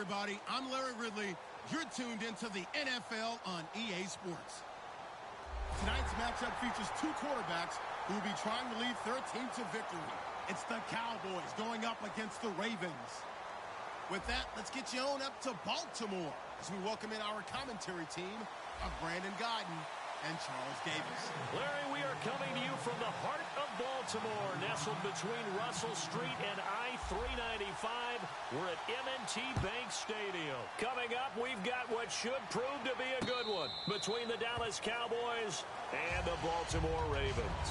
everybody. I'm Larry Ridley. You're tuned into the NFL on EA Sports. Tonight's matchup features two quarterbacks who will be trying to lead their team to victory. It's the Cowboys going up against the Ravens. With that, let's get you on up to Baltimore as we welcome in our commentary team of Brandon Guyton and Charles Davis. Larry, we are coming to you from the heart of Baltimore, nestled between Russell Street and I-395. We're at M&T Bank Stadium. Coming up, we've got what should prove to be a good one between the Dallas Cowboys and the Baltimore Ravens.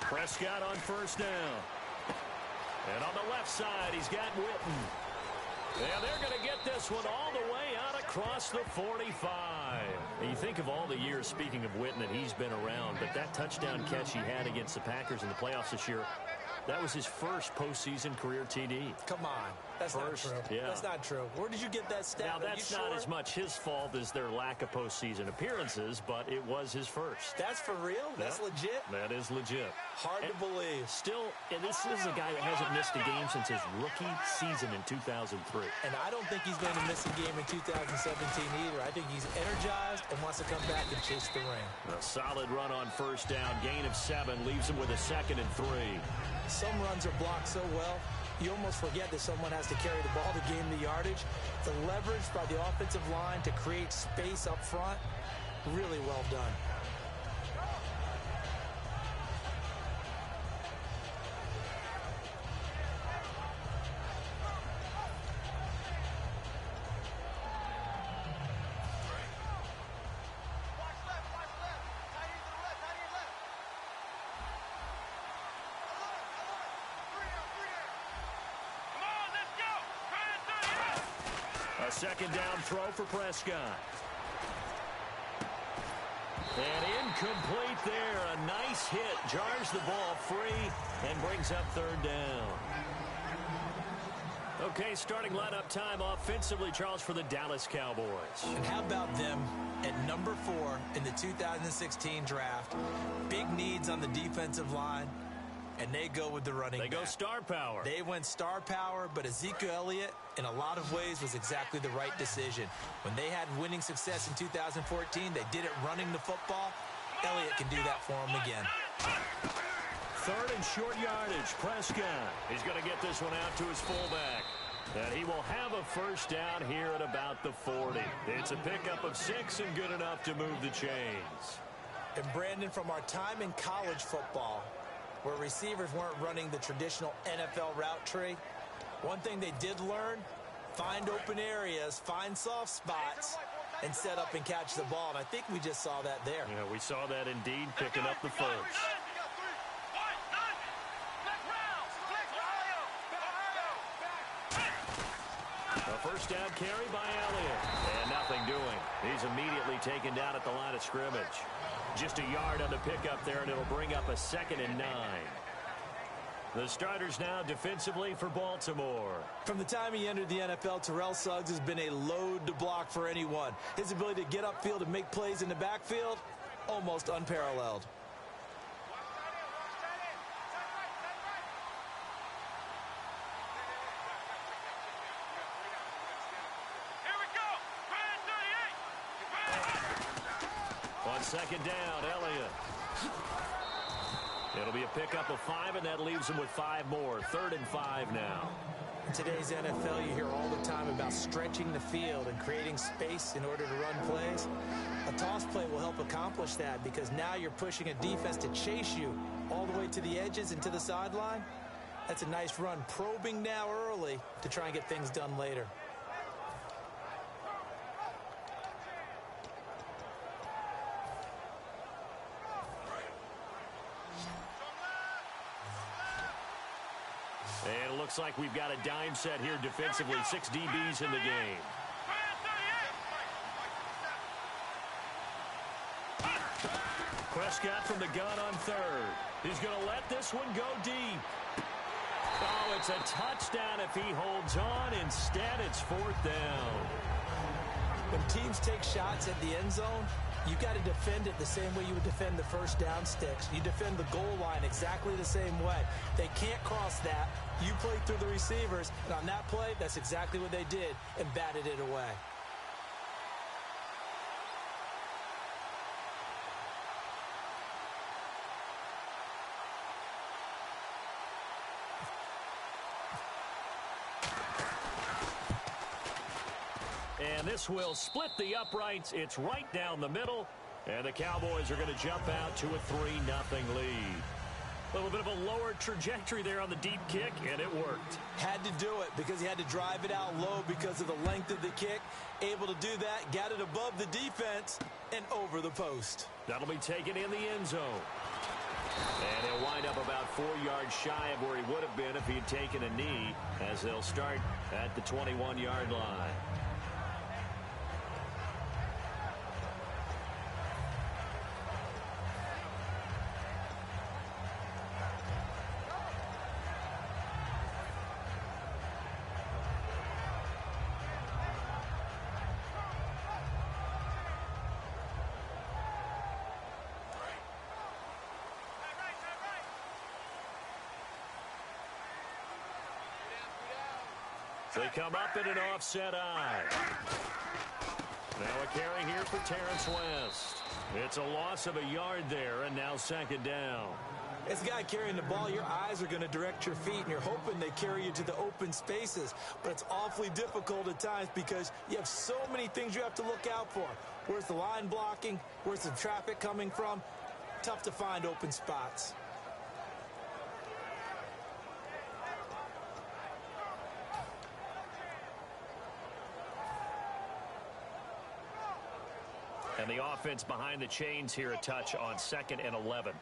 Prescott on first down. And on the left side, he's got Witten. And they're going to get this one all the way out across the 45. And you think of all the years, speaking of Witten, that he's been around, but that touchdown catch he had against the Packers in the playoffs this year, that was his first postseason career TD. Come on. That's first, not true. Yeah. That's not true. Where did you get that stat? Now, that's not as much his fault as their lack of postseason appearances, but it was his first. That's for real? That's legit? That is legit. Hard to believe. Still, and this is a guy that hasn't missed a game since his rookie season in 2003. And I don't think he's going to miss a game in 2017 either. I think he's energized and wants to come back and chase the ring. A solid run on first down. Gain of 7 leaves him with a 2nd and 3. Some runs are blocked so well, you almost forget that someone has to carry the ball to gain the yardage. The leverage by the offensive line to create space up front, really well done. Second down throw for Prescott. And incomplete there. A nice hit. Jars the ball free and brings up 3rd down. Okay, starting lineup time offensively, Charles, for the Dallas Cowboys. And how about them at number 4 in the 2016 draft? Big needs on the defensive line. And they go with the running back. They go star power. They went star power, but Ezekiel Elliott, in a lot of ways, was exactly the right decision. When they had winning success in 2014, they did it running the football. Elliott can do that for them again. 3rd and short yardage. Prescott. He's going to get this one out to his fullback. And he will have a first down here at about the 40. It's a pickup of 6 and good enough to move the chains. And Brandon, from our time in college football, where receivers weren't running the traditional NFL route tree, one thing they did learn, find open areas, find soft spots, and set up and catch the ball. And I think we just saw that there. Yeah, we saw that indeed, picking up the first. A first down carry by Elliott. And nothing doing. He's immediately taken down at the line of scrimmage. Just a yard on the pickup there, and it'll bring up a 2nd and 9. The starters now defensively for Baltimore. From the time he entered the NFL, Terrell Suggs has been a load to block for anyone. His ability to get upfield and make plays in the backfield, almost unparalleled. On 2nd down, Elliott. It'll be a pickup of 5, and that leaves him with 5 more. 3rd and 5 now. In today's NFL, you hear all the time about stretching the field and creating space in order to run plays. A toss play will help accomplish that because now you're pushing a defense to chase you all the way to the edges and to the sideline. That's a nice run, probing now early to try and get things done later. looks like we've got a dime set here defensively. 6 DBs in the game. Prescott from the gun on third. He's going to let this one go deep. Oh, it's a touchdown if he holds on. Instead, it's 4th down. When teams take shots at the end zone, you've got to defend it the same way you would defend the first down sticks. You defend the goal line exactly the same way. They can't cross that. You play through the receivers, and on that play, that's exactly what they did and batted it away. And this will split the uprights. It's right down the middle. And the Cowboys are going to jump out to a 3-0 lead. A little bit of a lower trajectory there on the deep kick, and it worked. Had to do it because he had to drive it out low because of the length of the kick. Able to do that, got it above the defense, and over the post. That'll be taken in the end zone. And he'll wind up about 4 yards shy of where he would have been if he had taken a knee, as they'll start at the 21-yard line. They come up in an offset eye. Now a carry here for Terrence West. It's a loss of a yard there, and now 2nd down. As a guy carrying the ball, your eyes are going to direct your feet, and you're hoping they carry you to the open spaces. But it's awfully difficult at times because you have so many things you have to look out for. Where's the line blocking? Where's the traffic coming from? Tough to find open spots. And the offense behind the chains here a touch on 2nd and 11.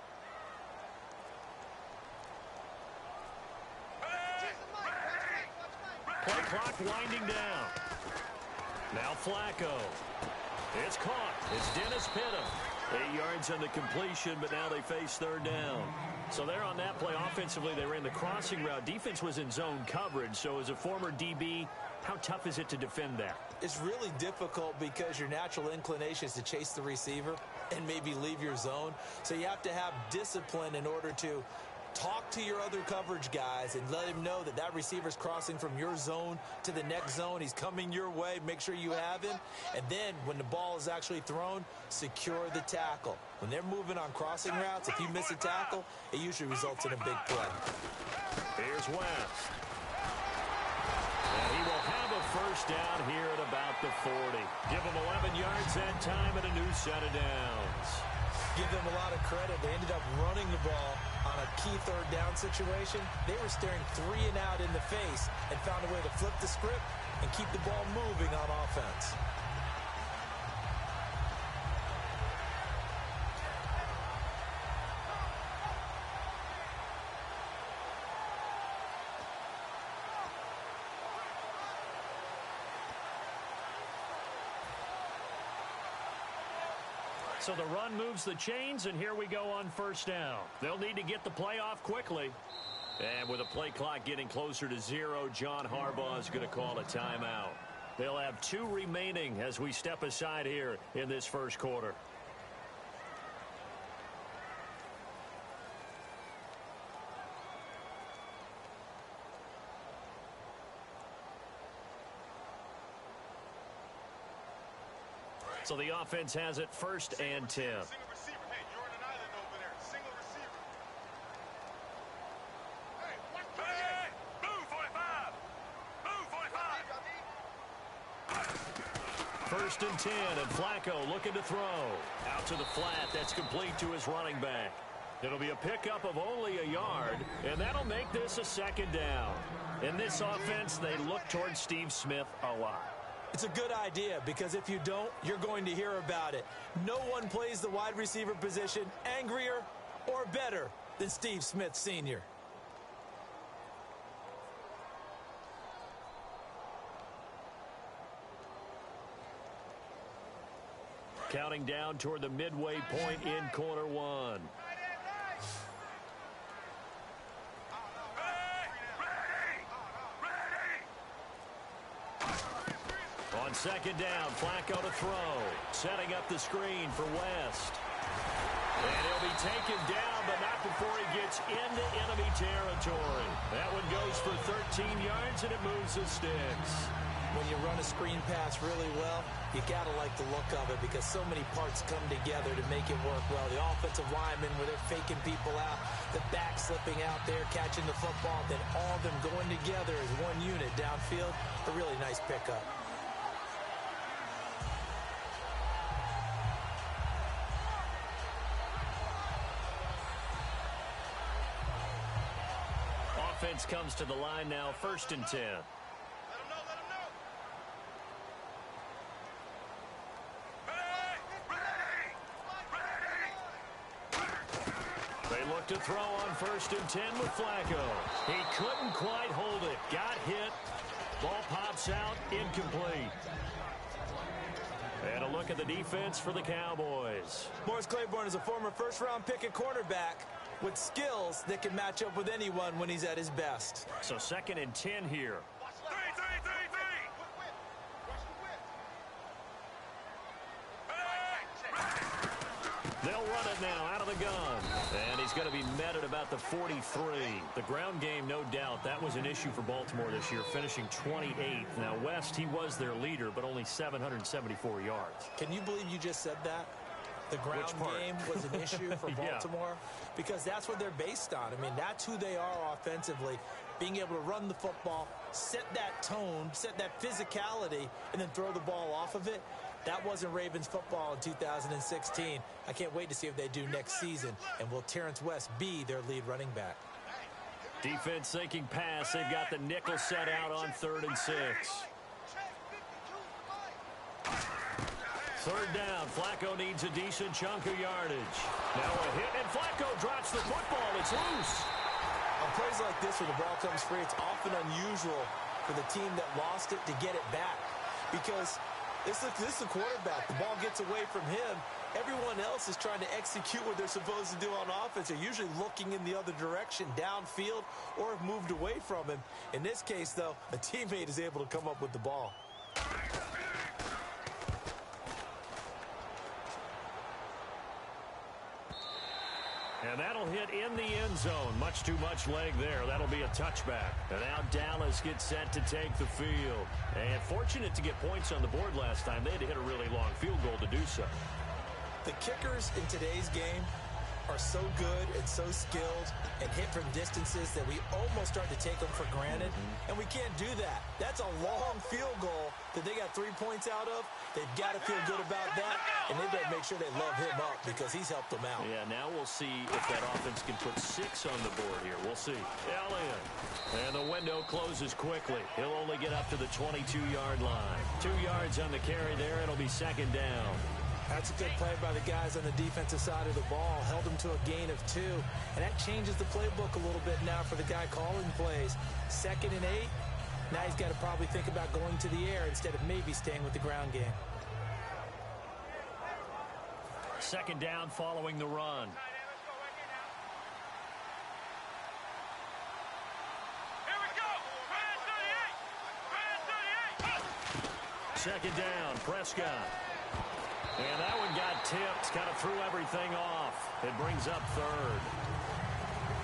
Play clock winding down. Now Flacco. It's caught. It's Dennis Pittem. 8 yards on the completion, but now they face 3rd down. So there on that play, offensively, they ran the crossing route. Defense was in zone coverage, so as a former DB, how tough is it to defend that? It's really difficult because your natural inclination is to chase the receiver and maybe leave your zone. So you have to have discipline in order to talk to your other coverage guys and let him know that that receiver's crossing from your zone to the next zone. He's coming your way. Make sure you have him. And then when the ball is actually thrown, secure the tackle. When they're moving on crossing routes, if you miss a tackle, it usually results in a big play. Here's West. And he will have a 1st down here at about the 40. Give him 11 yards that time and a new set of downs. Give them a lot of credit. They ended up running the ball on a key 3rd down situation. They were staring 3 and out in the face and found a way to flip the script and keep the ball moving on offense. So the run moves the chains, and here we go on 1st down. They'll need to get the play off quickly. And with a play clock getting closer to 0, John Harbaugh is going to call a timeout. They'll have 2 remaining as we step aside here in this 1st quarter. So the offense has it 1st and 10. Single receiver. Hey, you're on an island over there. Single receiver. Hey, hey, move 45. Move 45. 1st and 10, and Flacco looking to throw. Out to the flat. That's complete to his running back. It'll be a pickup of only a yard, and that'll make this a 2nd down. In this offense, they look towards Steve Smith a lot. It's a good idea because if you don't, you're going to hear about it. No one plays the wide receiver position angrier or better than Steve Smith Sr. Counting down toward the midway point in quarter one. On second down, Flacco to throw. Setting up the screen for West. And he'll be taken down, but not before he gets into enemy territory. That one goes for 13 yards, and it moves the sticks. When you run a screen pass really well, you got to like the look of it because so many parts come together to make it work well. The offensive linemen, where they're faking people out, the back slipping out there, catching the football, then all of them going together as one unit downfield. A really nice pickup. Offense comes to the line now, 1st and 10. They look to throw on 1st and 10 with Flacco. He couldn't quite hold it. Got hit. Ball pops out, incomplete. And a look at the defense for the Cowboys. Morris Claiborne is a former first-round pick at quarterback with skills that can match up with anyone when he's at his best. So 2nd and 10 here. They'll run it now out of the gun. And he's going to be met at about the 43. The ground game, no doubt, that was an issue for Baltimore this year, finishing 28th. Now, West, he was their leader, but only 774 yards. Can you believe you just said that? The ground game was an issue for Baltimore because that's what they're based on. I mean, that's who they are offensively, being able to run the football, set that tone, set that physicality, and then throw the ball off of it. That wasn't Ravens football in 2016. I can't wait to see what they do next season. And will Terrence West be their lead running back? Defense sinking pass. They've got the nickel set out on 3rd and 6. 3rd down. Flacco needs a decent chunk of yardage. Now a hit, and Flacco drops the football. It's loose. On plays like this where the ball comes free, it's often unusual for the team that lost it to get it back. Because this is the quarterback. The ball gets away from him. Everyone else is trying to execute what they're supposed to do on offense. They're usually looking in the other direction, downfield, or have moved away from him. In this case, though, a teammate is able to come up with the ball. And that'll hit in the end zone. Much too much leg there. That'll be a touchback. And now Dallas gets set to take the field. And fortunate to get points on the board last time. They had to hit a really long field goal to do so. The kickers in today's game are so good and so skilled and hit from distances that we almost start to take them for granted. And we can't do that. That's a long field goal that they got 3 points out of. They've got to feel good about that, and they better make sure they love him up because he's helped them out. Yeah, now we'll see if that offense can put 6 on the board here. We'll see. Elliott. And the window closes quickly. He'll only get up to the 22-yard line. 2 yards on the carry there. It'll be 2nd down. That's a good play by the guys on the defensive side of the ball. Held them to a gain of 2. And that changes the playbook a little bit now for the guy calling plays. 2nd and 8. Now he's got to probably think about going to the air instead of maybe staying with the ground game. 2nd down following the run. Here we go. Red 38. 2nd down, Prescott. And that one got tipped, kind of threw everything off. It brings up 3rd.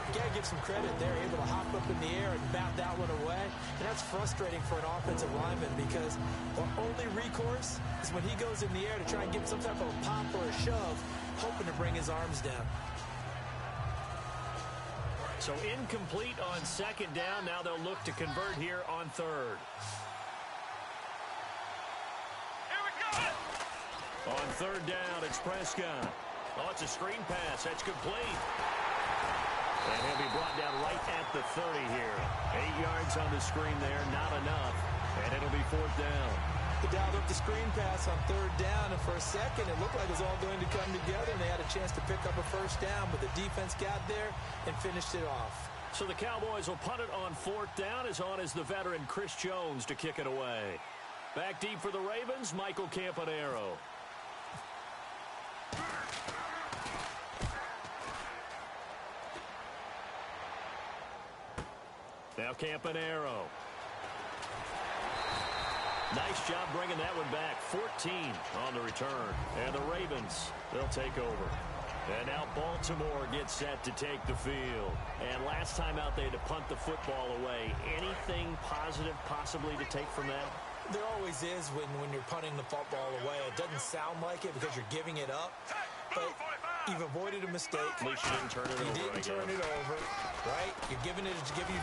You got to give some credit. They're able to hop up in the air and bat that one away. And that's frustrating for an offensive lineman because our only recourse is when he goes in the air to try and get some type of a pop or a shove, hoping to bring his arms down. So incomplete on 2nd down. Now they'll look to convert here on 3rd. On 3rd down, it's Prescott. Oh, it's a screen pass. That's complete. And he'll be brought down right at the 30 here. 8 yards on the screen there, not enough. And it'll be 4th down. They dialed up the screen pass on 3rd down, and for a second, it looked like it was all going to come together, and they had a chance to pick up a 1st down, but the defense got there and finished it off. So the Cowboys will punt it on 4th down. As on is the veteran Chris Jones to kick it away. Back deep for the Ravens, Michael Campanaro. Now Campanero. Nice job bringing that one back. 14 on the return. And the Ravens, they'll take over. And now Baltimore gets set to take the field. And last time out, they had to punt the football away. Anything positive possibly to take from that? There always is when you're punting the football away. It doesn't sound like it because you're giving it up, but you've avoided a mistake. At least you didn't turn it over. You didn't turn it over, right? You're giving your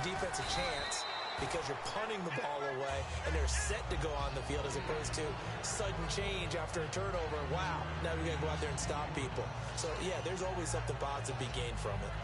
defense a chance because you're punting the ball away, and they're set to go on the field as opposed to sudden change after a turnover. Wow, now we got to go out there and stop people. So, yeah, there's always something positive to be gained from it.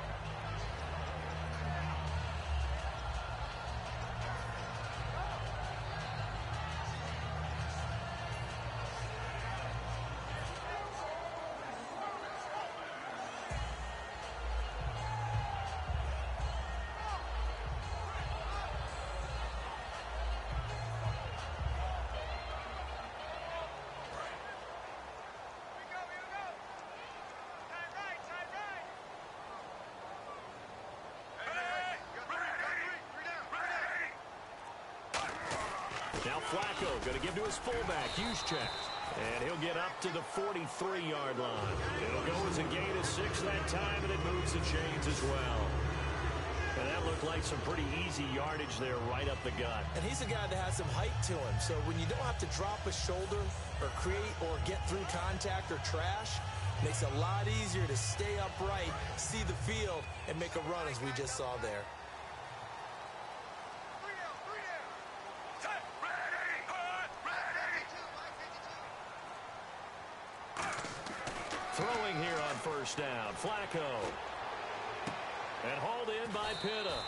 Now Flacco going to give to his fullback, Juszczyk. And he'll get up to the 43-yard line. It'll go as a gain of 6 that time, and it moves the chains as well. And that looked like some pretty easy yardage there right up the gut. And he's a guy that has some height to him. So when you don't have to drop a shoulder or create or get through contact or trash, it makes it a lot easier to stay upright, see the field, and make a run as we just saw there. Throwing here on first down, Flacco. And hauled in by Pitta.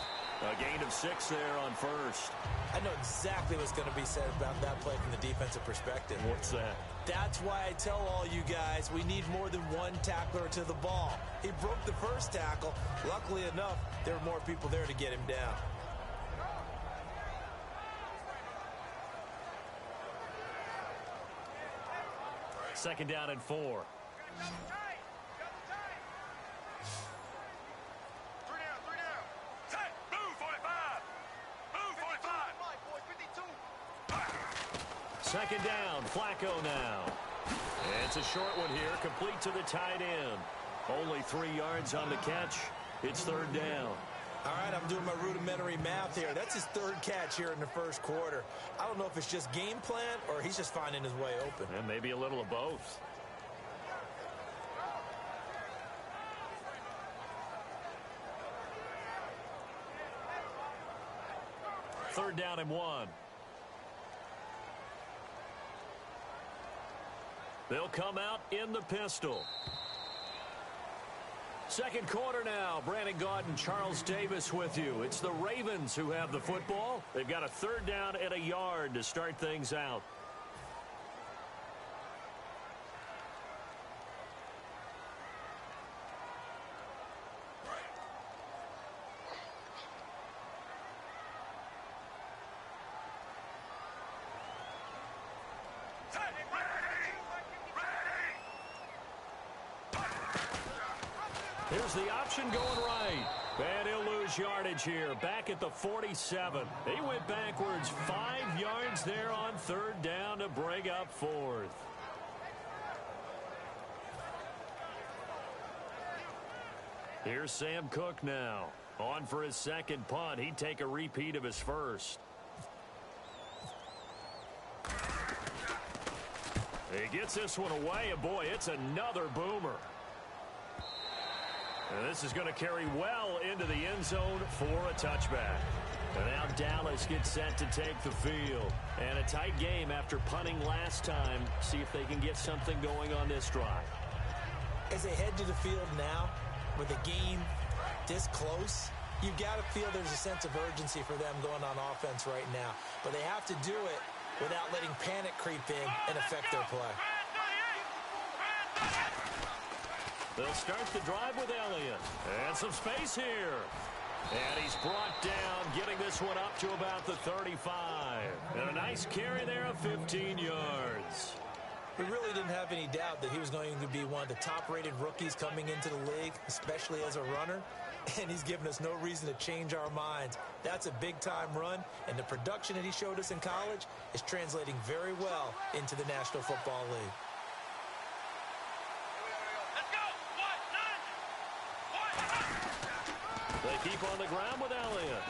A gain of 6 there on first. I know exactly what's going to be said about that play from the defensive perspective. What's that? That's why I tell all you guys we need more than one tackler to the ball. He broke the first tackle. Luckily enough, there were more people there to get him down. Second down and 4. Second down, Flacco now. And it's a short one here, complete to the tight end. Only 3 yards on the catch. It's third down. All right, I'm doing my rudimentary math here. That's his 3rd catch here in the first quarter. I don't know if it's just game plan or he's just finding his way open. And maybe a little of both. Third down and 1. They'll come out in the pistol. Second quarter now. Brandon Gaudin and Charles Davis with you. It's the Ravens who have the football. They've got a 3rd down and a yard to start things out. Here's the option going right. And he'll lose yardage here. Back at the 47. He went backwards 5 yards there on 3rd down to bring up 4th. Here's Sam Cook now. On for his second punt. He'd take a repeat of his first. He gets this one away, and boy, it's another boomer. And this is going to carry well into the end zone for a touchback. And now Dallas gets set to take the field. And a tight game after punting last time. See if they can get something going on this drive. As they head to the field now, with the game this close, you've got to feel there's a sense of urgency for them going on offense right now. But they have to do it without letting panic creep in and affect their play. They'll start the drive with Elliott. And some space here. And he's brought down, getting this one up to about the 35. And a nice carry there of 15 yards. We really didn't have any doubt that he was going to be one of the top-rated rookies coming into the league, especially as a runner. And he's given us no reason to change our minds. That's a big-time run, and the production that he showed us in college is translating very well into the National Football League. They keep on the ground with Elliott.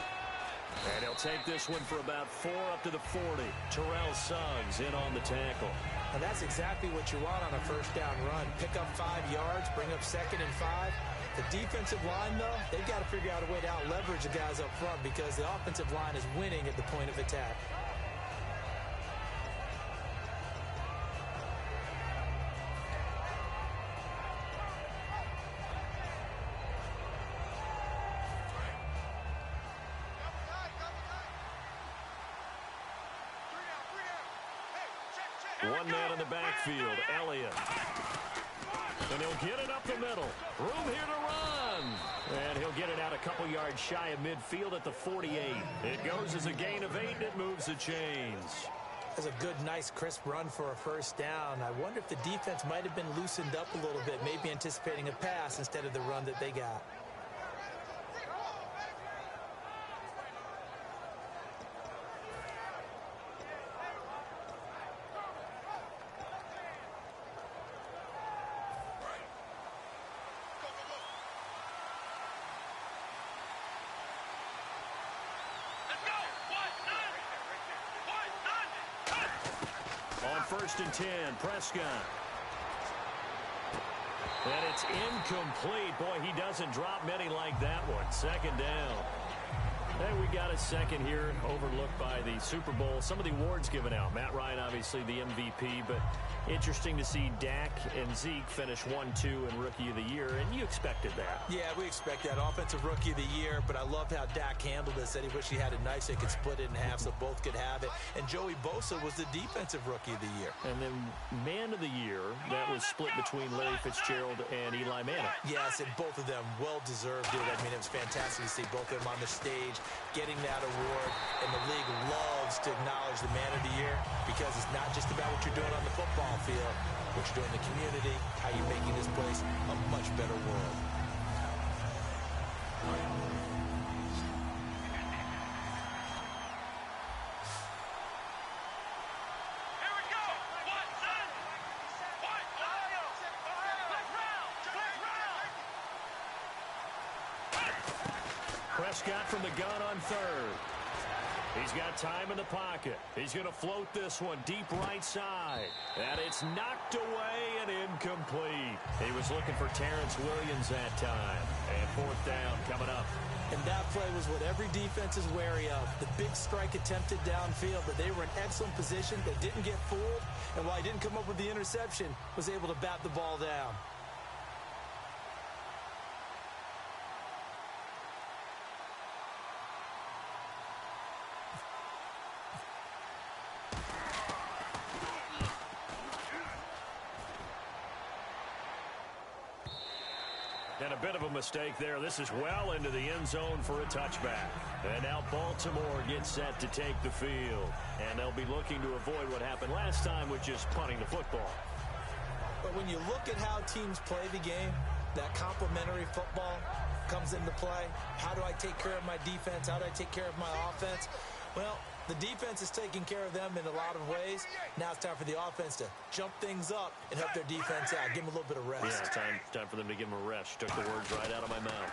And he'll take this one for about 4 up to the 40. Terrell Suggs in on the tackle. And that's exactly what you want on a first down run. Pick up 5 yards, bring up 2nd and 5. The defensive line, though, they've got to figure out a way to out-leverage the guys up front because the offensive line is winning at the point of attack. One man in the backfield, Elliott. And he'll get it up the middle. Room here to run. And he'll get it out a couple yards shy of midfield at the 48. It goes as a gain of 8, and it moves the chains. That's a good, nice, crisp run for a first down. I wonder if the defense might have been loosened up a little bit, maybe anticipating a pass instead of the run that they got. On 1st and 10, Prescott. And it's incomplete. Boy, he doesn't drop many like that one. 2nd down. And we got a second here, overlooked by the Super Bowl. Some of the awards given out. Matt Ryan, obviously, the MVP, but interesting to see Dak and Zeke finish 1-2 in Rookie of the Year, and you expected that. Yeah, we expect that. Offensive Rookie of the Year, but I loved how Dak handled it. Said he wished he had it nice. They could split it in half so both could have it. And Joey Bosa was the Defensive Rookie of the Year. And then Man of the Year, that was split between Larry Fitzgerald and Eli Manning. Yes, and both of them well-deserved it. I mean, it was fantastic to see both of them on the stage getting that award, and the league loves to acknowledge the Man of the Year because it's not just about what you're doing on the football field, what you're doing in the community, how you're making this place a much better world. Prescott from the gun on 3rd. He's got time in the pocket. He's going to float this one deep right side. And it's knocked away and incomplete. He was looking for Terrence Williams that time. And 4th down coming up. And that play was what every defense is wary of. The big strike attempted downfield, but they were in excellent position. They didn't get fooled. And while he didn't come up with the interception, was able to bat the ball down. And a bit of a mistake there. This is well into the end zone for a touchback. And now Baltimore gets set to take the field. And they'll be looking to avoid what happened last time with just punting the football. But when you look at how teams play the game, that complementary football comes into play. How do I take care of my defense? How do I take care of my offense? Well, the defense is taking care of them in a lot of ways. Now it's time for the offense to jump things up and help their defense out. Give them a little bit of rest. Yeah, time for them to give them a rest. Took the words right out of my mouth.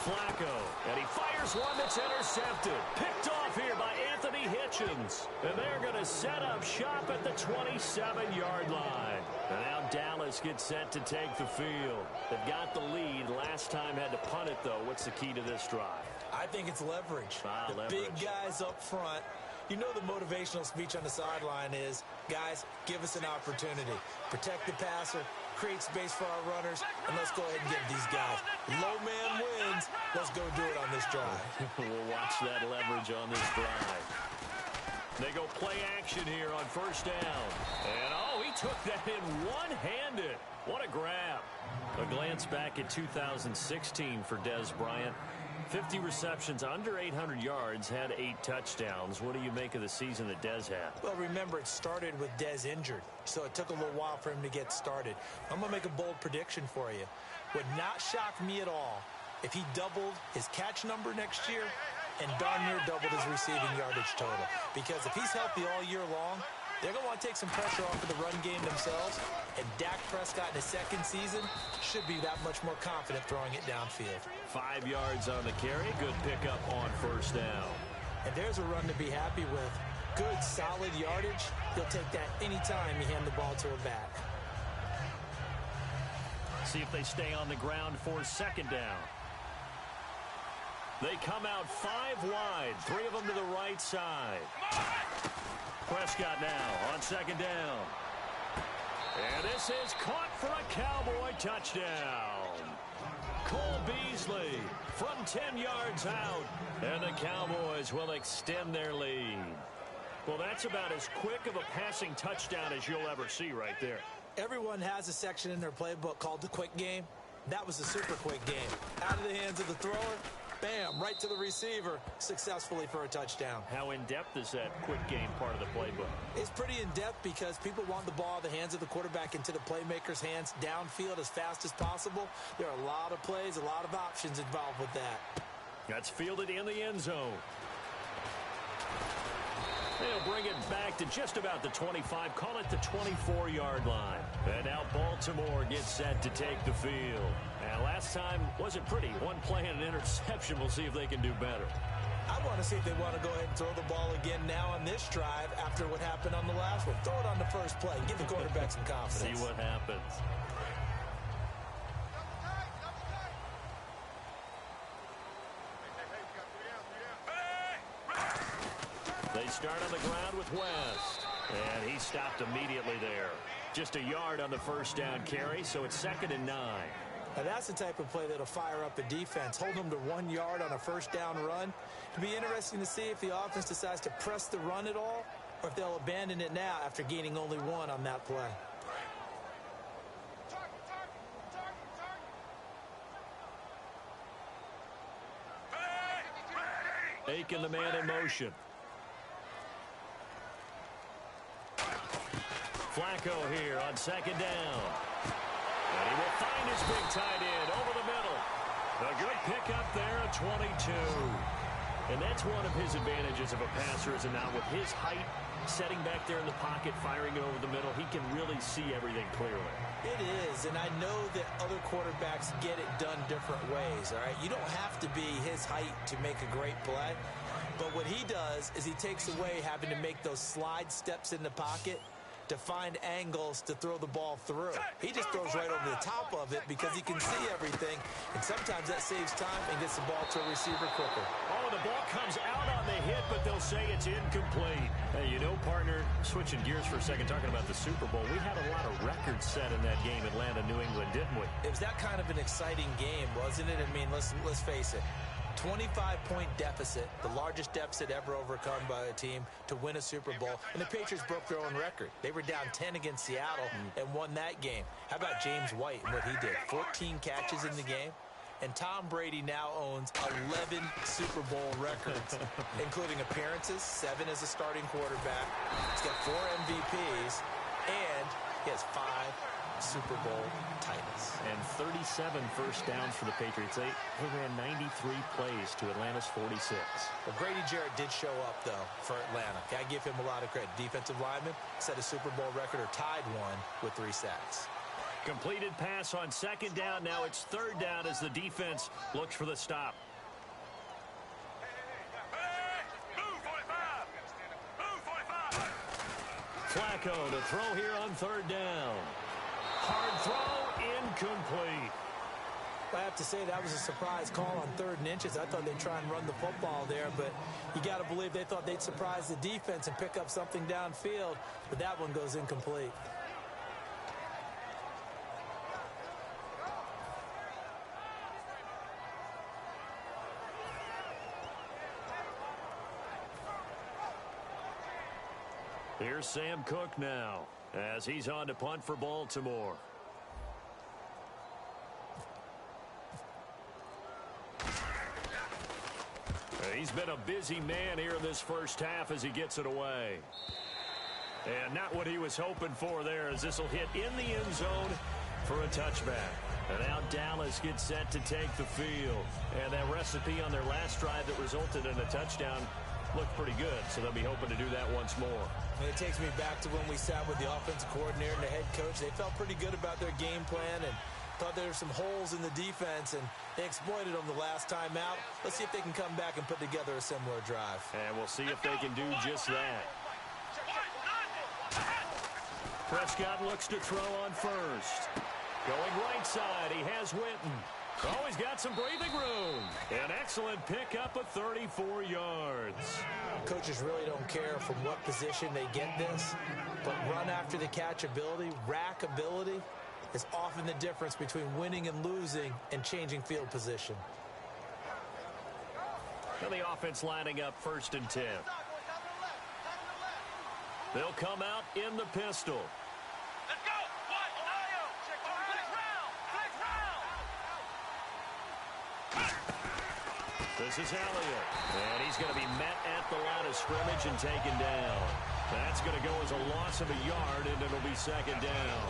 Flacco, and he fires one that's intercepted. Picked off here by Anthony Hitchens. And they're going to set up shop at the 27-yard line. And now Dallas gets set to take the field. They've got the lead. Last time had to punt it, though. What's the key to this drive? I think it's leverage. Leverage. Big guys up front. You know the motivational speech on the sideline is, guys, give us an opportunity. Protect the passer, create space for our runners, and let's go ahead and get these guys. Low man wins. Let's go do it on this drive. We'll watch that leverage on this drive. They go play action here on 1st down. And, oh, he took that in one-handed. What a grab. A glance back at 2016 for Dez Bryant. 50 receptions, under 800 yards, had 8 touchdowns. What do you make of the season that Dez had? Well, remember, it started with Dez injured, so it took a little while for him to get started. I'm going to make a bold prediction for you. Would not shock me at all if he doubled his catch number next year and darn near doubled his receiving yardage total. Because if he's healthy all year long, they're going to want to take some pressure off of the run game themselves, and Dak Prescott in his second season should be that much more confident throwing it downfield. 5 yards on the carry. Good pickup on first down. And there's a run to be happy with. Good, solid yardage. He'll take that anytime you hand the ball to a back. See if they stay on the ground for second down. They come out 5 wide, 3 of them to the right side. Prescott now on second down. And this is caught for a Cowboy touchdown. Cole Beasley from 10 yards out. And the Cowboys will extend their lead. Well, that's about as quick of a passing touchdown as you'll ever see right there. Everyone has a section in their playbook called the quick game. That was a super quick game. Out of the hands of the thrower, bam, right to the receiver, successfully for a touchdown. How in-depth is that quick game part of the playbook? It's pretty in-depth because people want the ball out of the hands of the quarterback into the playmaker's hands downfield as fast as possible. There are a lot of plays, a lot of options involved with that. That's fielded in the end zone. They'll bring it back to just about the 25, call it the 24-yard line. And now Baltimore gets set to take the field. And last time wasn't pretty. One play and an interception. We'll see if they can do better. I want to see if they want to go ahead and throw the ball again now on this drive after what happened on the last one. Throw it on the first play. Give the quarterback some confidence. See what happens. They start on the ground with West. And he stopped immediately there. Just a yard on the first down carry, so it's 2nd and 9. Now that's the type of play that'll fire up the defense. Hold them to 1 yard on a first down run. It'll be interesting to see if the offense decides to press the run at all, or if they'll abandon it now after gaining only 1 on that play. Aiken, the man in motion. Flacco here on second down. And he will find his big tight end over the middle. A good pickup there at 22. And that's one of his advantages of a passer, is not with his height, setting back there in the pocket, firing it over the middle. He can really see everything clearly. It is, and I know that other quarterbacks get it done different ways, all right? You don't have to be his height to make a great play. But what he does is he takes away having to make those slide steps in the pocket to find angles to throw the ball through. He just throws right over the top of it because he can see everything, and sometimes that saves time and gets the ball to a receiver quicker. Oh, the ball comes out on the hit, but they'll say it's incomplete. Hey, you know, partner, switching gears for a second, talking about the Super Bowl, we had a lot of records set in that game, Atlanta, New England, didn't we? It was that kind of an exciting game, wasn't it? I mean, let's face it. 25-point deficit, the largest deficit ever overcome by a team to win a Super Bowl. And the Patriots broke their own record. They were down 10 against Seattle and won that game. How about James White and what he did? 14 catches in the game. And Tom Brady now owns 11 Super Bowl records, including appearances, 7 as a starting quarterback. He's got 4 MVPs, and he has 5 Super Bowl titles. And 37 first downs for the Patriots. They ran 93 plays to Atlanta's 46. Well, Grady Jarrett did show up, though, for Atlanta. I give him a lot of credit. Defensive lineman set a Super Bowl record or tied one with 3 sacks. Completed pass on second down. Now it's third down as the defense looks for the stop. Flacco to throw here on third down. Hard throw, incomplete. I have to say that was a surprise call on 3rd and inches. I thought they'd try and run the football there, but you got to believe they thought they'd surprise the defense and pick up something downfield, but that one goes incomplete. Here's Sam Cook now as he's on to punt for Baltimore. He's been a busy man here in this first half as he gets it away. And not what he was hoping for there, as this will hit in the end zone for a touchback. And now Dallas gets set to take the field. And that recipe on their last drive that resulted in a touchdown looked pretty good, so they'll be hoping to do that once more. And it takes me back to when we sat with the offensive coordinator and the head coach. They felt pretty good about their game plan and thought there were some holes in the defense, and they exploited them the last time out. Let's see if they can come back and put together a similar drive. And we'll see if they can do just that. Prescott looks to throw on first. Going right side, he has Witten. Oh, he's got some breathing room. An excellent pickup of 34 yards. Coaches really don't care from what position they get this, but run after the catch ability, rack ability, is often the difference between winning and losing and changing field position. And the offense lining up 1st and 10. They'll come out in the pistol. Let's go. What? Ohio. Flex round. This is Elliott. And he's going to be met at the line of scrimmage and taken down. That's going to go as a loss of a yard, and it'll be 2nd down.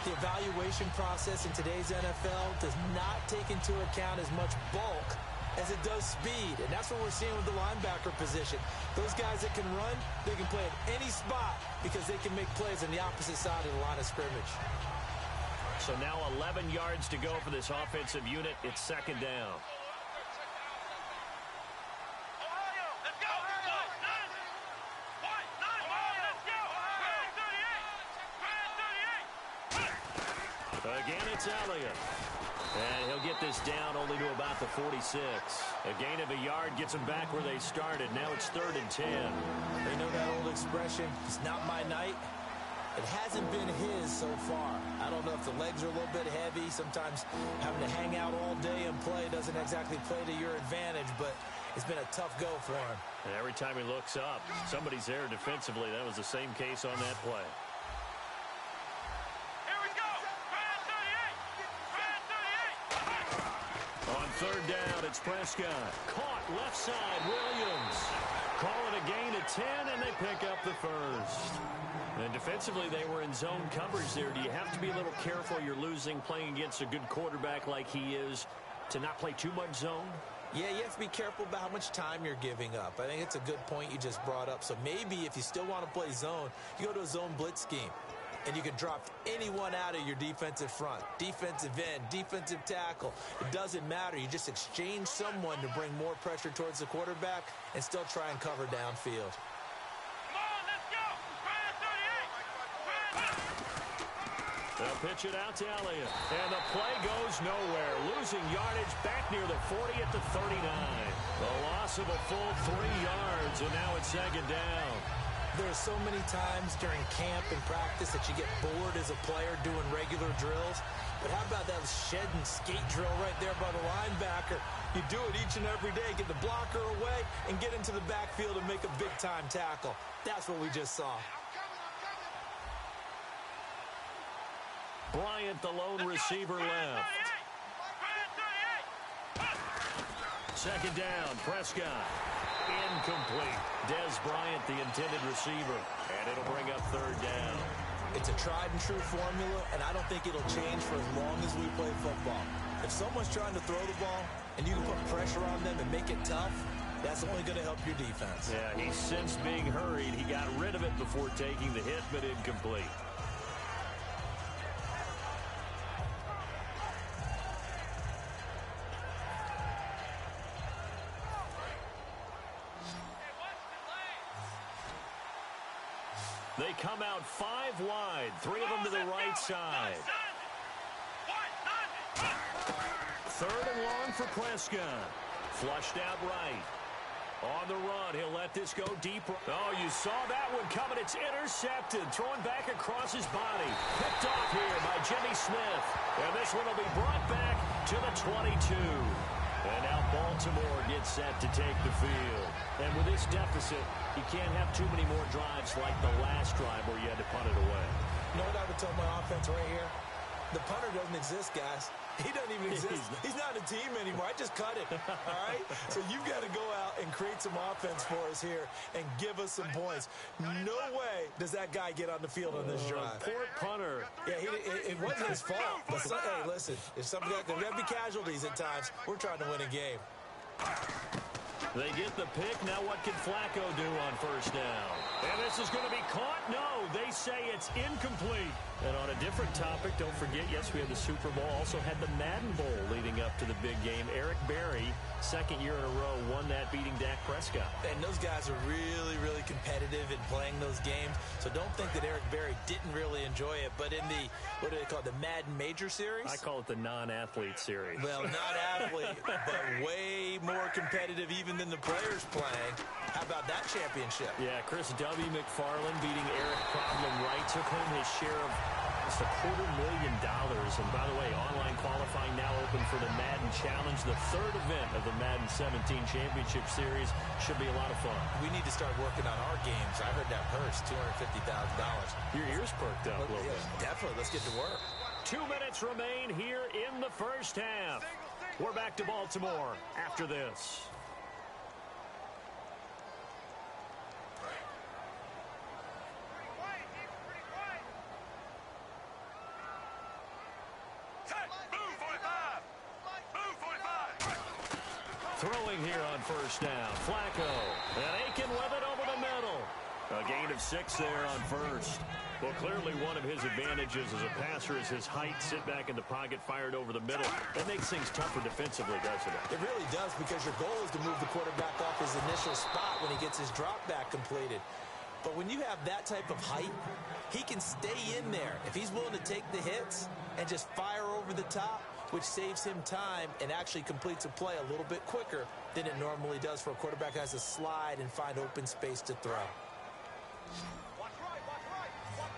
The evaluation process in today's NFL does not take into account as much bulk as it does speed, and that's what we're seeing with the linebacker position. Those guys that can run, they can play at any spot because they can make plays on the opposite side of the line of scrimmage. So now 11 yards to go for this offensive unit. It's 2nd down. Again, it's Elliott. And he'll get this down only to about the 46. A gain of a yard gets them back where they started. Now it's 3rd and 10. They know that old expression, it's not my night. It hasn't been his so far. I don't know if the legs are a little bit heavy. Sometimes having to hang out all day and play doesn't exactly play to your advantage, but it's been a tough go for him. And every time he looks up, somebody's there defensively. That was the same case on that play. On 3rd down, it's Prescott. Caught left side, Williams. Calling a gain of 10, and they pick up the 1st. And defensively, they were in zone coverage there. Do you have to be a little careful? You're losing playing against a good quarterback like he is to not play too much zone? Yeah, you have to be careful about how much time you're giving up. I think it's a good point you just brought up. So maybe if you still want to play zone, you go to a zone blitz scheme. And you can drop anyone out of your defensive front. Defensive end, defensive tackle. It doesn't matter. You just exchange someone to bring more pressure towards the quarterback and still try and cover downfield. Come on, let's go. They'll pitch it out to Elliott. And the play goes nowhere. Losing yardage back near the 40 at the 39. The loss of a full 3 yards, and now it's 2nd down. There's so many times during camp and practice that you get bored as a player doing regular drills. But how about that shed and skate drill right there by the linebacker? You do it each and every day, get the blocker away, and get into the backfield and make a big-time tackle. That's what we just saw. Bryant, the lone receiver left. 2nd down, Prescott. Incomplete. Des Bryant, the intended receiver. And it'll bring up 3rd down. It's a tried-and-true formula, and I don't think it'll change for as long as we play football. If someone's trying to throw the ball and you can put pressure on them and make it tough, that's only going to help your defense. Yeah, he sensed being hurried. He got rid of it before taking the hit, but incomplete. They come out 5 wide, 3 of them to the right side. 3rd and long for Prescott. Flushed out right. On the run, he'll let this go deep. Oh, you saw that one coming. It's intercepted. Throwing back across his body. Picked off here by Jimmy Smith. And this one will be brought back to the 22. And now Baltimore gets set to take the field. And with this deficit, you can't have too many more drives like the last drive where you had to punt it away. You know what I would tell my offense right here? The punter doesn't exist, guys. He doesn't even exist. He's not a team anymore. I just cut it, all right? So you've got to go out and create some offense for us here and give us some points. No way does that guy get on the field on this drive. Poor punter. Yeah, it wasn't his fault. But hey, listen, if something like that, we have to be casualties at times. We're trying to win a game. They get the pick. Now what can Flacco do on first down? And this is going to be caught. No, they say it's incomplete. And on a different topic, don't forget, yes, we had the Super Bowl. Also had the Madden Bowl leading up to the big game. Eric Berry, second year in a row, won that, beating Dak Prescott. And those guys are really, really competitive in playing those games. So don't think that Eric Berry didn't really enjoy it. But in the, what do they call it, the Madden Major Series? I call it the non-athlete series. Well, not athlete, but way more competitive even than the players playing. How about that championship? Yeah, Chris W. McFarland beating Eric Problem Wright took home his share of just $250,000. And by the way, online qualifying now open for the Madden Challenge, the third event of the Madden 17 Championship Series. Should be a lot of fun. We need to start working on our games. I heard that purse, $250,000. Your ears perked up a little bit. Definitely. Let's get to work. 2 minutes remain here in the first half. We're back to Baltimore after this. Throwing here on first down. Flacco. And Aiken with it over the middle. A gain of 6 there on first. Well, clearly one of his advantages as a passer is his height. Sit back in the pocket, fired over the middle. That makes things tougher defensively, doesn't it? It really does, because your goal is to move the quarterback off his initial spot when he gets his drop back completed. But when you have that type of height, he can stay in there if he's willing to take the hits and just fire over the top, which saves him time and actually completes a play a little bit quicker than it normally does for a quarterback who has to slide and find open space to throw. Watch right, watch right, watch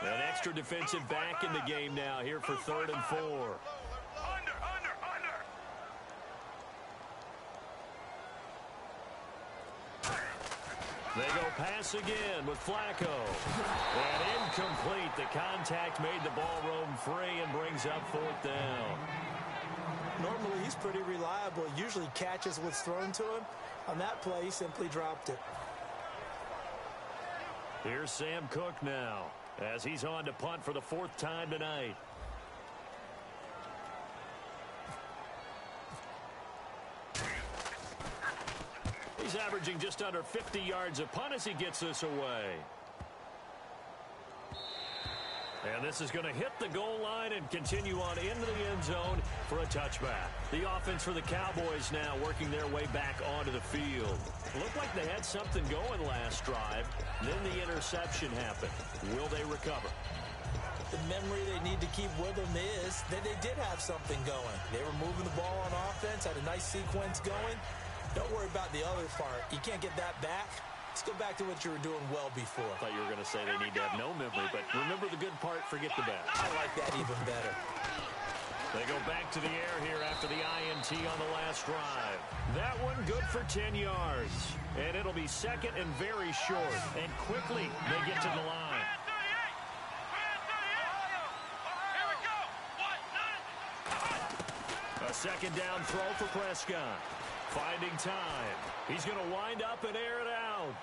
right. An extra defensive back in the game now here for 3rd and 4. Under. They go pass again with Flacco. And incomplete. The contact made the ball roam free and brings up 4th down. Normally, he's pretty reliable. He usually catches what's thrown to him. On that play, he simply dropped it. Here's Sam Cook now as he's on to punt for the 4th time tonight. He's averaging just under 50 yards a punt as he gets this away. And this is going to hit the goal line and continue on into the end zone for a touchback. The offense for the Cowboys now working their way back onto the field. Looked like they had something going last drive. Then the interception happened. Will they recover? The memory they need to keep with them is that they did have something going. They were moving the ball on offense, had a nice sequence going. Don't worry about the other part. You can't get that back. Let's go back to what you were doing well before. I thought you were going to say they need to have no memory, but remember the good part, forget the bad. I like that even better. They go back to the air here after the INT on the last drive. That one good for 10 yards. And it'll be 2nd and very short. And quickly they get to the line. A 2nd down throw for Prescott. Finding time. He's going to wind up and air it out.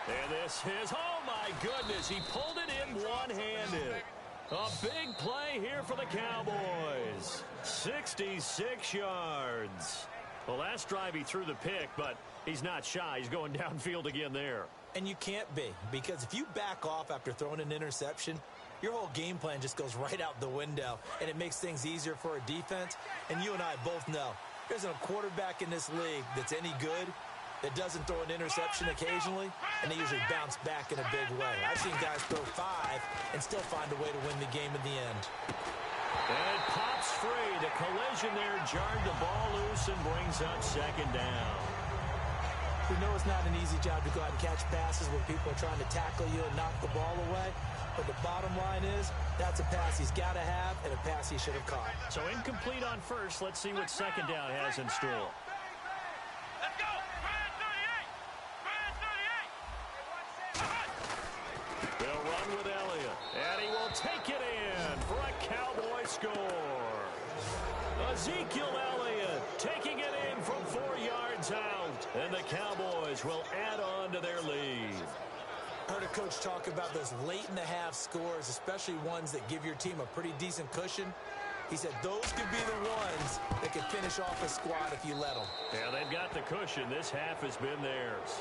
And this is, oh my goodness, he pulled it in one-handed. A big play here for the Cowboys. 66 yards. Well, last drive he threw the pick, but he's not shy. He's going downfield again there. And you can't be, because if you back off after throwing an interception, your whole game plan just goes right out the window, and it makes things easier for a defense. And you and I both know there isn't a quarterback in this league that's any good that doesn't throw an interception occasionally, and they usually bounce back in a big way. I've seen guys throw 5 and still find a way to win the game in the end. And it pops free. The collision there jarred the ball loose and brings up 2nd down. We know it's not an easy job to go out and catch passes when people are trying to tackle you and knock the ball away. But the bottom line is, that's a pass he's got to have and a pass he should have caught. So incomplete on first. Let's see what 2nd down has in store. Let's go! Brand 38! They'll run with Elliott. And he will take score. Ezekiel Elliott taking it in from 4 yards out. And the Cowboys will add on to their lead. Heard a coach talk about those late-in-the-half scores, especially ones that give your team a pretty decent cushion. He said those could be the ones that could finish off a squad if you let them. Yeah, they've got the cushion. This half has been theirs.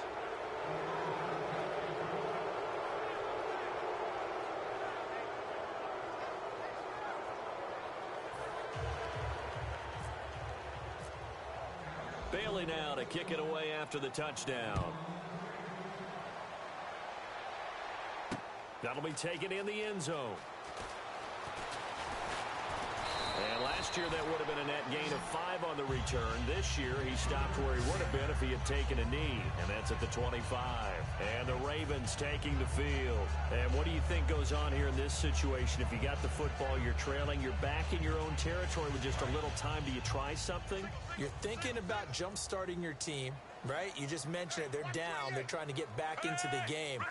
Bailey now to kick it away after the touchdown. That'll be taken in the end zone. And last year that would have been a net gain of 5 on the return. This year he stopped where he would have been if he had taken a knee. And that's at the 25. And the Ravens taking the field. And what do you think goes on here in this situation? If you got the football, you're trailing, you're back in your own territory with just a little time. Do you try something? You're thinking about jump-starting your team, right? You just mentioned it. They're down. They're trying to get back into the game.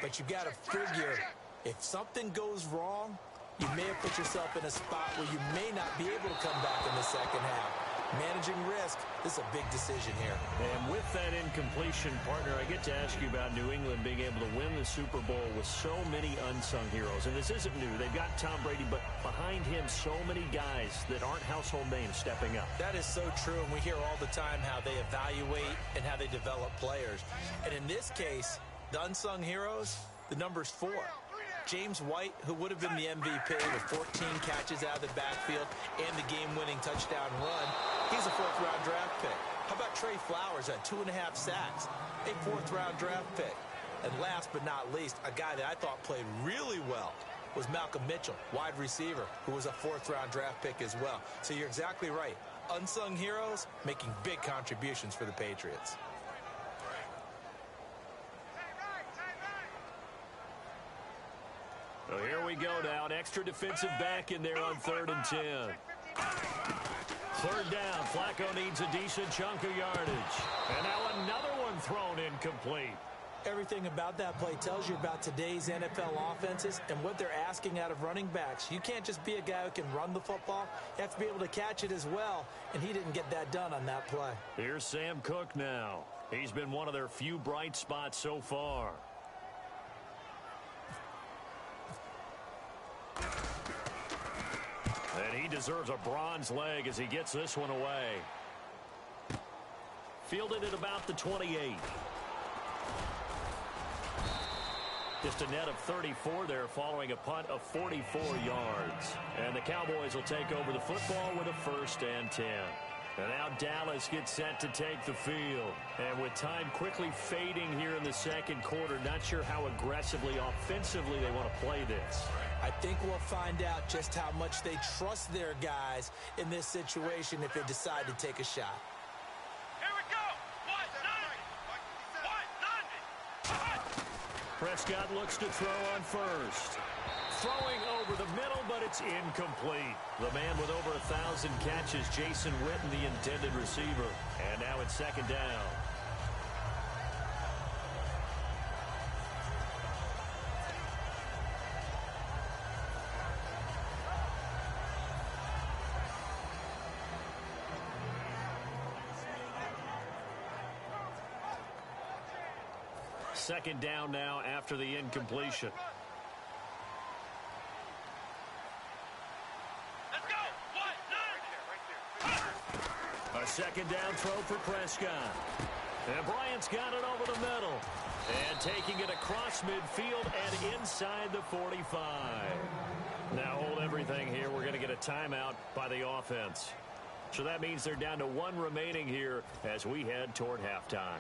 But you've got to figure if something goes wrong, you may have put yourself in a spot where you may not be able to come back in the second half. Managing risk, this is a big decision here. And with that incompletion, partner, I get to ask you about New England being able to win the Super Bowl with so many unsung heroes. And this isn't new. They've got Tom Brady, but behind him, so many guys that aren't household names stepping up. That is so true, and we hear all the time how they evaluate and how they develop players. And in this case, the unsung heroes, the number's 4. James White, who would have been the MVP with 14 catches out of the backfield and the game-winning touchdown run, he's a 4th-round draft pick. How about Trey Flowers at 2.5 sacks, a 4th-round draft pick? And last but not least, a guy that I thought played really well was Malcolm Mitchell, wide receiver, who was a 4th-round draft pick as well. So you're exactly right. Unsung heroes making big contributions for the Patriots. So here we go now. An extra defensive back in there on 3rd and 10. 3rd down. Flacco needs a decent chunk of yardage. And now another one thrown incomplete. Everything about that play tells you about today's NFL offenses and what they're asking out of running backs. You can't just be a guy who can run the football. You have to be able to catch it as well, and he didn't get that done on that play. Here's Sam Cook now. He's been one of their few bright spots so far. And he deserves a bronze leg as he gets this one away. Fielded at about the 28. Just a net of 34 there following a punt of 44 yards. And the Cowboys will take over the football with a 1st and 10. And now Dallas gets set to take the field. And with time quickly fading here in the second quarter, not sure how aggressively, offensively they want to play this. I think we'll find out just how much they trust their guys in this situation if they decide to take a shot. Here we go. Prescott looks to throw on 1st. Throwing over the middle, but it's incomplete. The man with over 1,000 catches, Jason Witten, the intended receiver. And now it's 2nd down. Second down now after the incompletion. Let's go. A 2nd down throw for Prescott. And Bryant's got it over the middle. And taking it across midfield and inside the 45. Now hold everything here. We're going to get a timeout by the offense. So that means they're down to 1 remaining here as we head toward halftime.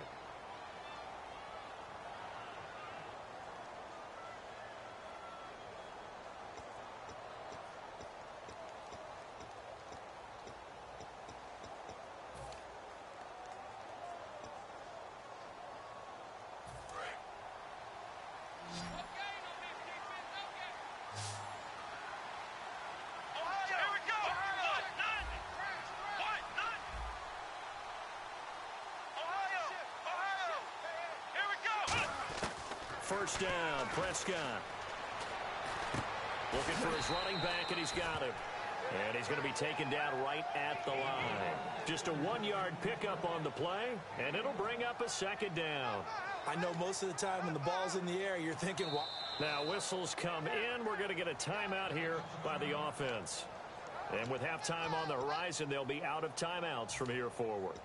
First down, Prescott. Looking for his running back, and he's got him. And he's going to be taken down right at the line. Just a 1-yard pickup on the play, and it'll bring up a second down. I know most of the time when the ball's in the air, you're thinking, what? Now whistles come in. We're going to get a timeout here by the offense. And with halftime on the horizon, they'll be out of timeouts from here forward.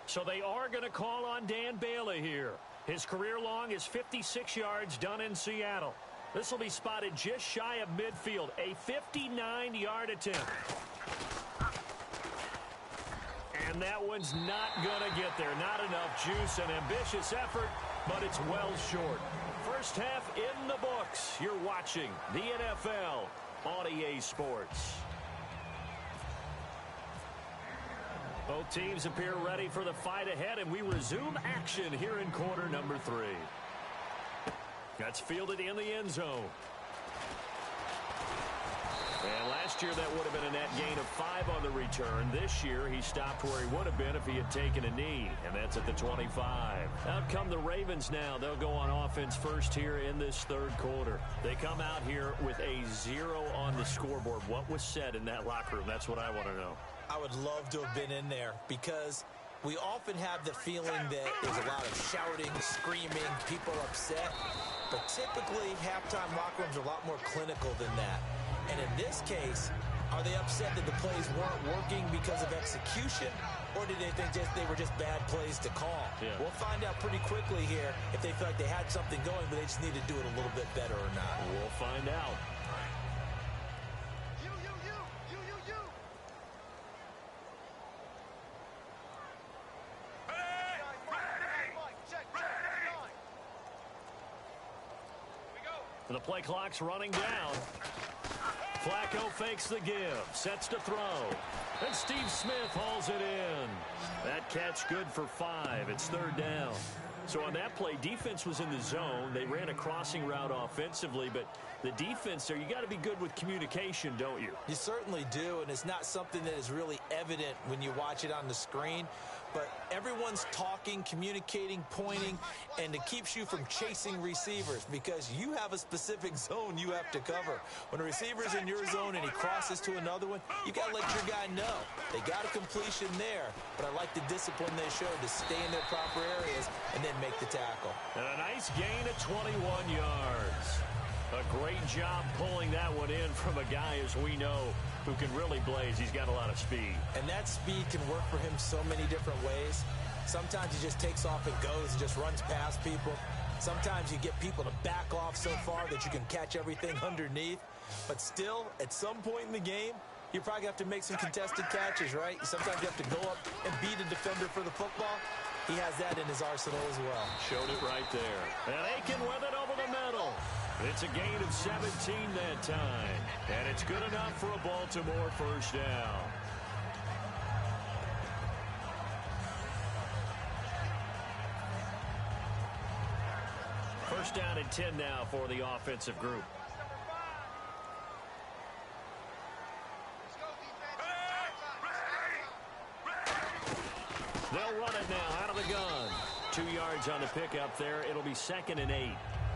So they are going to call on Dan Bailey here. His career long is 56 yards done in Seattle. This will be spotted just shy of midfield. A 59-yard attempt. And that one's not going to get there. Not enough juice. An ambitious effort, but it's well short. First half in the books. You're watching the NFL on EA Sports. Both teams appear ready for the fight ahead, and we resume action here in quarter number 3. That's fielded in the end zone. And last year that would have been a net gain of 5 on the return. This year he stopped where he would have been if he had taken a knee, and that's at the 25. Out come the Ravens now. They'll go on offense first here in this third quarter. They come out here with a 0 on the scoreboard. What was said in that locker room? That's what I want to know. I would love to have been in there because we often have the feeling that there's a lot of shouting, screaming, people upset. But typically, halftime locker rooms are a lot more clinical than that. And in this case, are they upset that the plays weren't working because of execution? Or did they think they were just bad plays to call? Yeah. We'll find out pretty quickly here if they feel like they had something going, but they just need to do it a little bit better or not. We'll find out. The play clock's running down. Flacco fakes the give, sets to throw. And Steve Smith hauls it in. That catch good for 5. It's third down. So on that play, defense was in the zone. They ran a crossing route offensively, but the defense there, you got to be good with communication, don't you? You certainly do, and it's not something that is really evident when you watch it on the screen. But everyone's talking, communicating, pointing, and it keeps you from chasing receivers because you have a specific zone you have to cover. When a receiver's in your zone and he crosses to another one, you got to let your guy know. They got a completion there, but I like the discipline they showed to stay in their proper areas and then make the tackle. And a nice gain of 21 yards. A great job pulling that one in from a guy, as we know, who can really blaze. He's got a lot of speed. And that speed can work for him so many different ways. Sometimes he just takes off and goes and just runs past people. Sometimes you get people to back off so far that you can catch everything underneath. But still, at some point in the game, you probably have to make some contested catches, right? Sometimes you have to go up and beat a defender for the football. He has that in his arsenal as well. Showed it right there. And Aiken with it over the middle. It's a gain of 17 that time. And it's good enough for a Baltimore first down. First down and 10 now for the offensive group. They'll run it now out of the gun. 2 yards on the pickup there. It'll be 2nd and 8.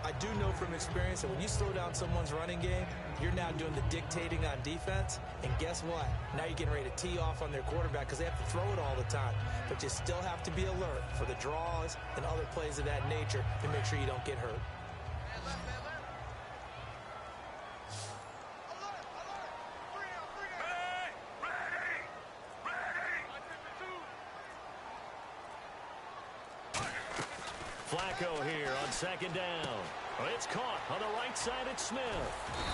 I do know from experience that when you slow down someone's running game, you're now doing the dictating on defense. And guess what? Now you're getting ready to tee off on their quarterback because they have to throw it all the time. But you still have to be alert for the draws and other plays of that nature to make sure you don't get hurt. Flacco here on 2nd down. It's caught on the right side at Smith.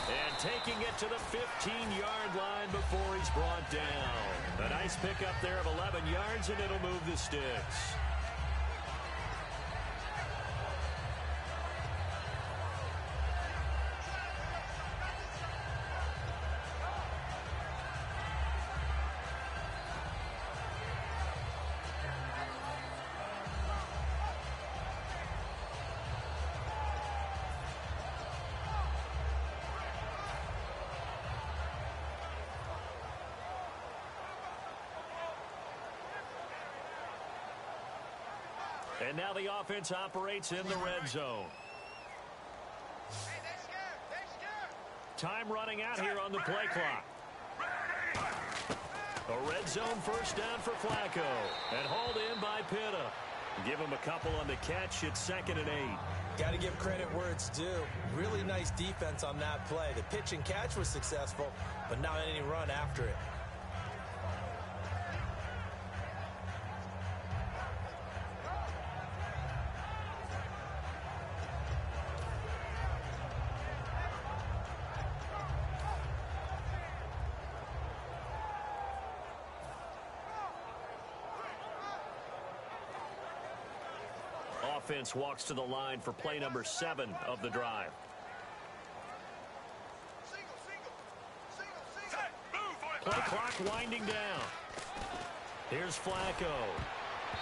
And taking it to the 15-yard line before he's brought down. A nice pickup there of 11 yards, and it'll move the sticks. And now the offense operates in the red zone. Time running out here on the play clock. A red zone first down for Flacco. And hauled in by Pitta. Give him a couple on the catch. It's 2nd and 8. Got to give credit where it's due. Really nice defense on that play. The pitch and catch was successful, but not any run after it. Offense walks to the line for play number 7 of the drive. Play clock winding down. Here's Flacco.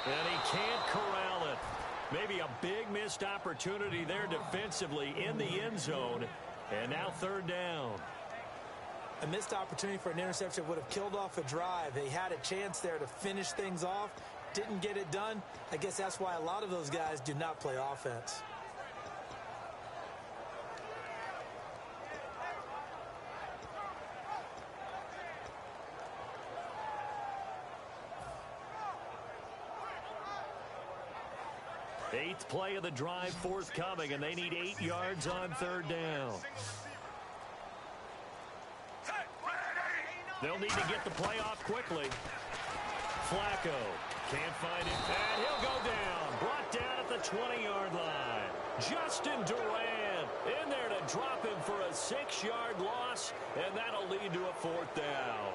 And he can't corral it. Maybe a big missed opportunity there defensively in the end zone. And now 3rd down. A missed opportunity for an interception would have killed off a drive. They had a chance there to finish things off. Didn't get it done. I guess that's why a lot of those guys do not play offense. Eighth play of the drive forthcoming, and they need 8 yards on 3rd down. They'll need to get the play off quickly. Flacco can't find it, and he'll go down. Brought down at the 20-yard line. Justin Durant in there to drop him for a 6-yard loss, and that'll lead to a 4th down.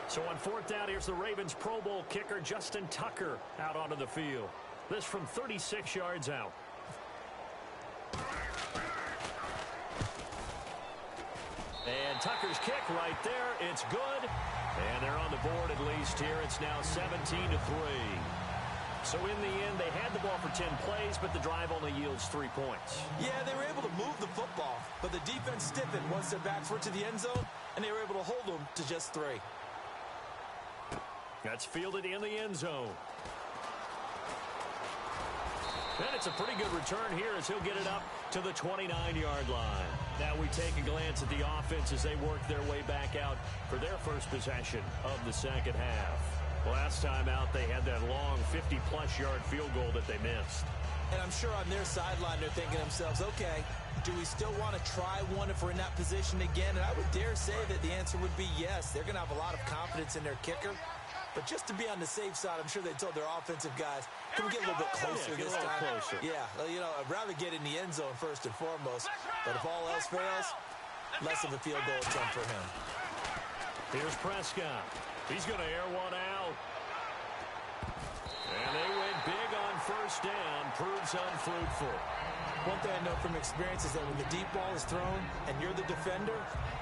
So on 4th down, here's the Ravens Pro Bowl kicker Justin Tucker out onto the field. This from 36 yards out. And Tucker's kick right there. It's good. And they're on the board at least here. It's now 17-3. So in the end, they had the ball for 10 plays, but the drive only yields 3 points. Yeah, they were able to move the football, but the defense stiffened once their backs were to the end zone, and they were able to hold them to just 3. That's fielded in the end zone. And it's a pretty good return here as he'll get it up to the 29-yard line. Now we take a glance at the offense as they work their way back out for their first possession of the second half. Last time out, they had that long 50-plus yard field goal that they missed. And I'm sure on their sideline they're thinking to themselves, okay, do we still want to try one if we're in that position again? And I would dare say that the answer would be yes. They're going to have a lot of confidence in their kicker. But just to be on the safe side, I'm sure they told their offensive guys, can we get a little bit closer this time? Closer. Yeah, you know, I'd rather get in the end zone first and foremost. But if all else fails, less of a field goal attempt for him. Here's Prescott. He's going to air one out. And they went big on first down. Proves unfruitful. One thing I know from experience is that when the deep ball is thrown and you're the defender,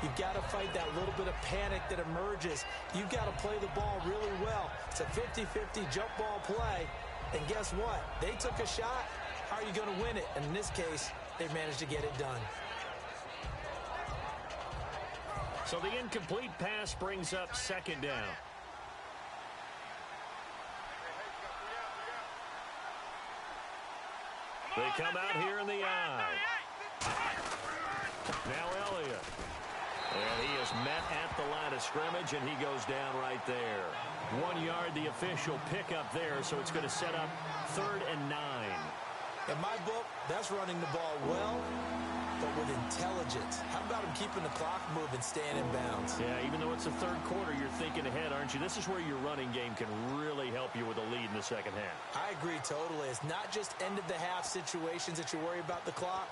you've got to fight that little bit of panic that emerges. You've got to play the ball really well. It's a 50-50 jump ball play. And guess what? They took a shot. How are you going to win it? And in this case, they've managed to get it done. So the incomplete pass brings up 2nd down. They come out here in the eye. Now Elliott. And he is met at the line of scrimmage, and he goes down right there. 1 yard, the official pickup there, so it's going to set up 3rd and 9. In my book, that's running the ball well, but with intelligence. How about him keeping the clock moving, staying in bounds? Yeah, even though it's the 3rd quarter, you're thinking ahead, aren't you? This is where your running game can really help you with a lead in the second half. I agree totally. It's not just end-of-the-half situations that you worry about the clock.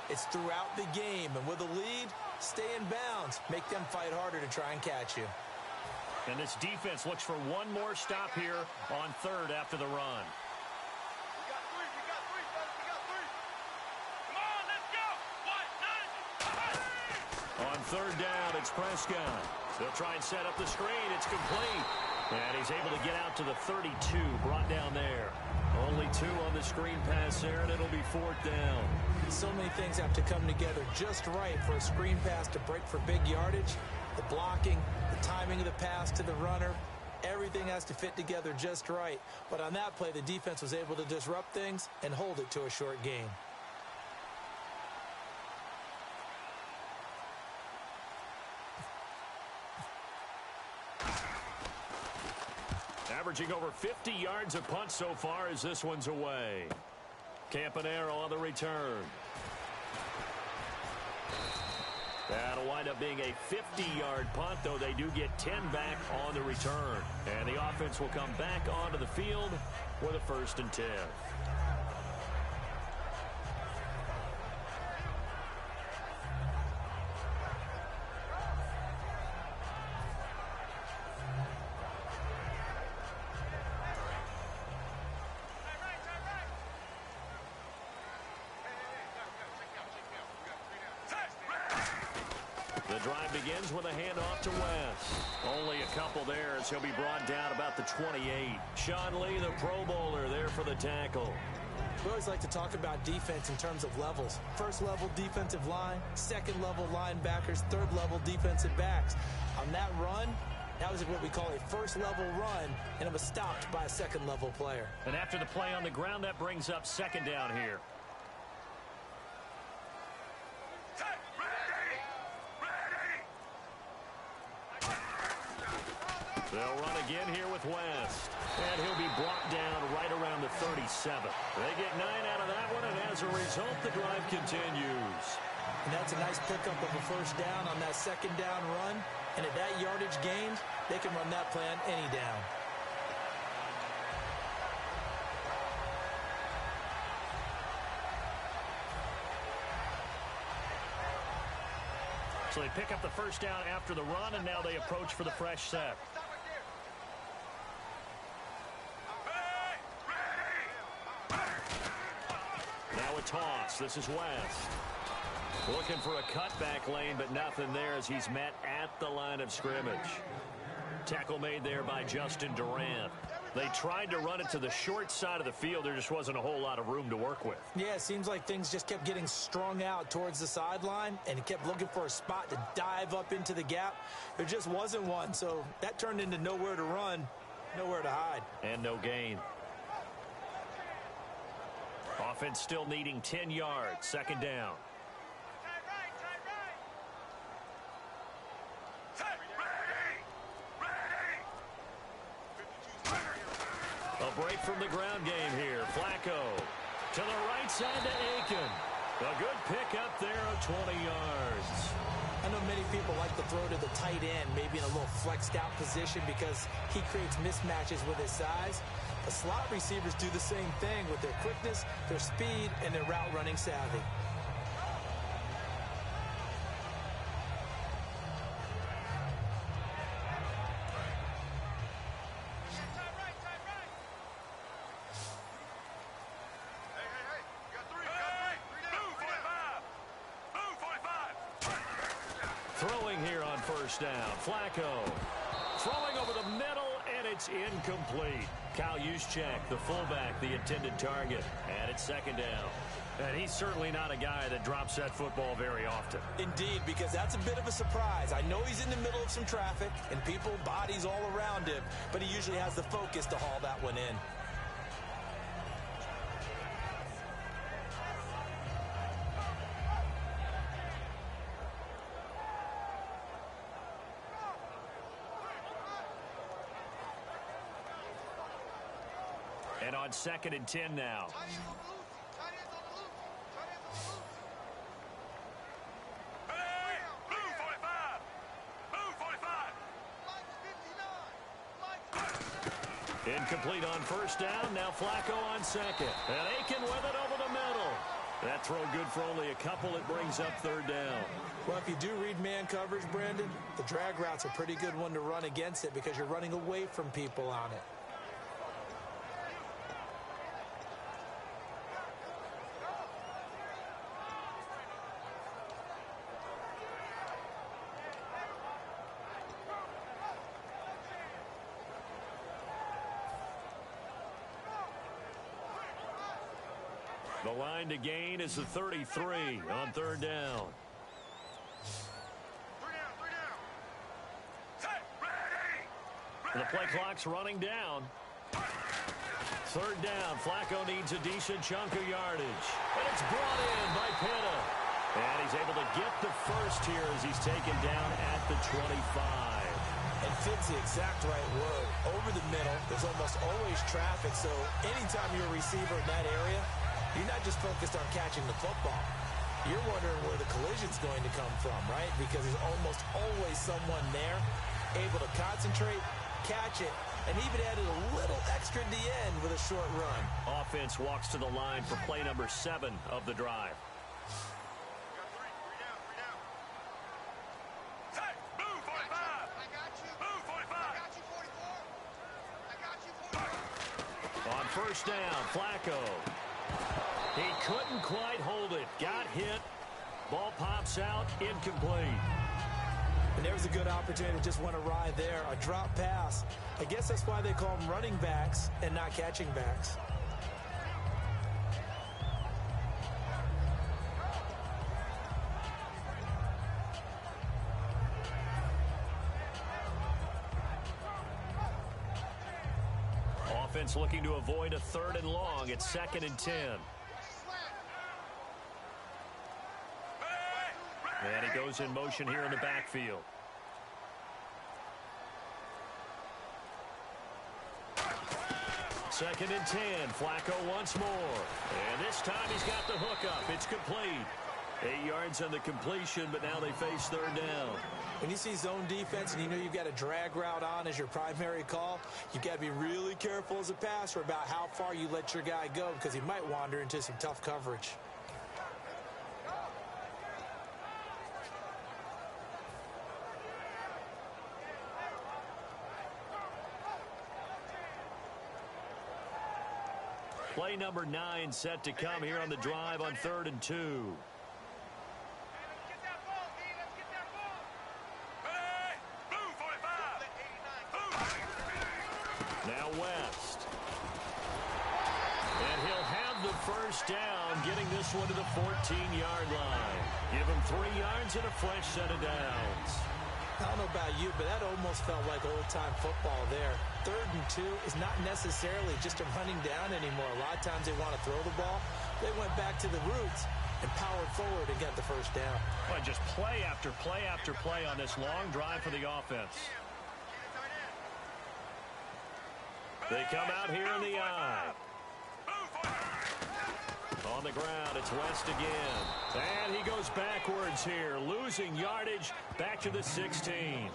It's throughout the game. And with a lead, stay in bounds. Make them fight harder to try and catch you. And this defense looks for one more stop here on 3rd after the run. On 3rd down, it's Prescott. They'll try and set up the screen. It's complete. And he's able to get out to the 32, brought down there. Only 2 on the screen pass there, and it'll be 4th down. So many things have to come together just right for a screen pass to break for big yardage. The blocking, the timing of the pass to the runner, Everything has to fit together just right. But on that play, the defense was able to disrupt things and hold it to a short gain. Averaging over 50 yards a punt so far as this one's away. Campanaro on the return. That'll wind up being a 50-yard punt, though they do get 10 back on the return. And the offense will come back onto the field with a 1st and 10. The drive begins with a handoff to West. Only a couple there as he'll be brought down about the 28. Sean Lee, the Pro Bowler, there for the tackle. We always like to talk about defense in terms of levels. First level defensive line, second level linebackers, third level defensive backs. On that run, that was what we call a first level run, and it was stopped by a second level player. And after the play on the ground, that brings up 2nd down here. They'll run again here with West. And he'll be brought down right around the 37. They get 9 out of that one, and as a result, the drive continues. And that's a nice pickup of a 1st down on that 2nd down run. And at that yardage gained, they can run that play on any down. So they pick up the 1st down after the run, and now they approach for the fresh set. Now a toss. This is West. Looking for a cutback lane, but nothing there as he's met at the line of scrimmage. Tackle made there by Justin Durant. They tried to run it to the short side of the field. There just wasn't a whole lot of room to work with. Yeah, it seems like things just kept getting strung out towards the sideline, and he kept looking for a spot to dive up into the gap. There just wasn't one, so that turned into nowhere to run, nowhere to hide. And no gain. Offense still needing 10 yards. 2nd down. A break from the ground game here. Flacco to the right side to Aiken. A good pickup there of 20 yards. I know many people like to throw to the tight end, maybe in a little flexed out position because he creates mismatches with his size. The slot receivers do the same thing with their quickness, their speed, and their route running savvy. Throwing here on 1st down. Flacco throwing over the middle, and it's incomplete. Kyle Juszczyk, the fullback, the intended target. And it's 2nd down. And he's certainly not a guy that drops that football very often. Indeed, because that's a bit of a surprise. I know he's in the middle of some traffic and people, bodies all around him, but he usually has the focus to haul that one in. And on 2nd and 10 now. Incomplete on 1st down. Now Flacco on 2nd. And Aiken with it over the middle. That throw good for only a couple. It brings up 3rd down. Well, if you do read man coverage, Brandon, the drag route's a pretty good one to run against it because you're running away from people on it. The line to gain is the 33 on 3rd down. The play clock's running down. Third down. Flacco needs a decent chunk of yardage. And it's brought in by Pitta. And he's able to get the first here as he's taken down at the 25. And fits the exact right word. Over the middle, there's almost always traffic, so anytime you're a receiver in that area, you're not just focused on catching the football. You're wondering where the collision's going to come from, right? Because there's almost always someone there able to concentrate, catch it, and even added a little extra at the end with a short run. Offense walks to the line for play number 7 of the drive. On first down, Flacco. He couldn't quite hold it. Got hit. Ball pops out. Incomplete. And there's a good opportunity to just want to ride there. A drop pass. I guess that's why they call them running backs and not catching backs. Offense looking to avoid a 3rd and long. It's 2nd and 10. And he goes in motion here in the backfield. Second and 10. Flacco once more. And this time he's got the hookup. It's complete. 8 yards on the completion, but now they face 3rd down. When you see zone defense and you know you've got a drag route on as your primary call, you've got to be really careful as a passer about how far you let your guy go because he might wander into some tough coverage. Play number 9 set to come here on the drive on 3rd and 2. Now West. And he'll have the first down, getting this one to the 14-yard line. Give him 3 yards and a fresh set of downs. I don't know about you, but that almost felt like old-time football there. 3rd and 2 is not necessarily just a running down anymore. A lot of times they want to throw the ball. They went back to the roots and powered forward and got the first down. Well, just play after play after play on this long drive for the offense. They come out here in the eye. On the ground, it's West again. And he goes backwards here, losing yardage back to the 16.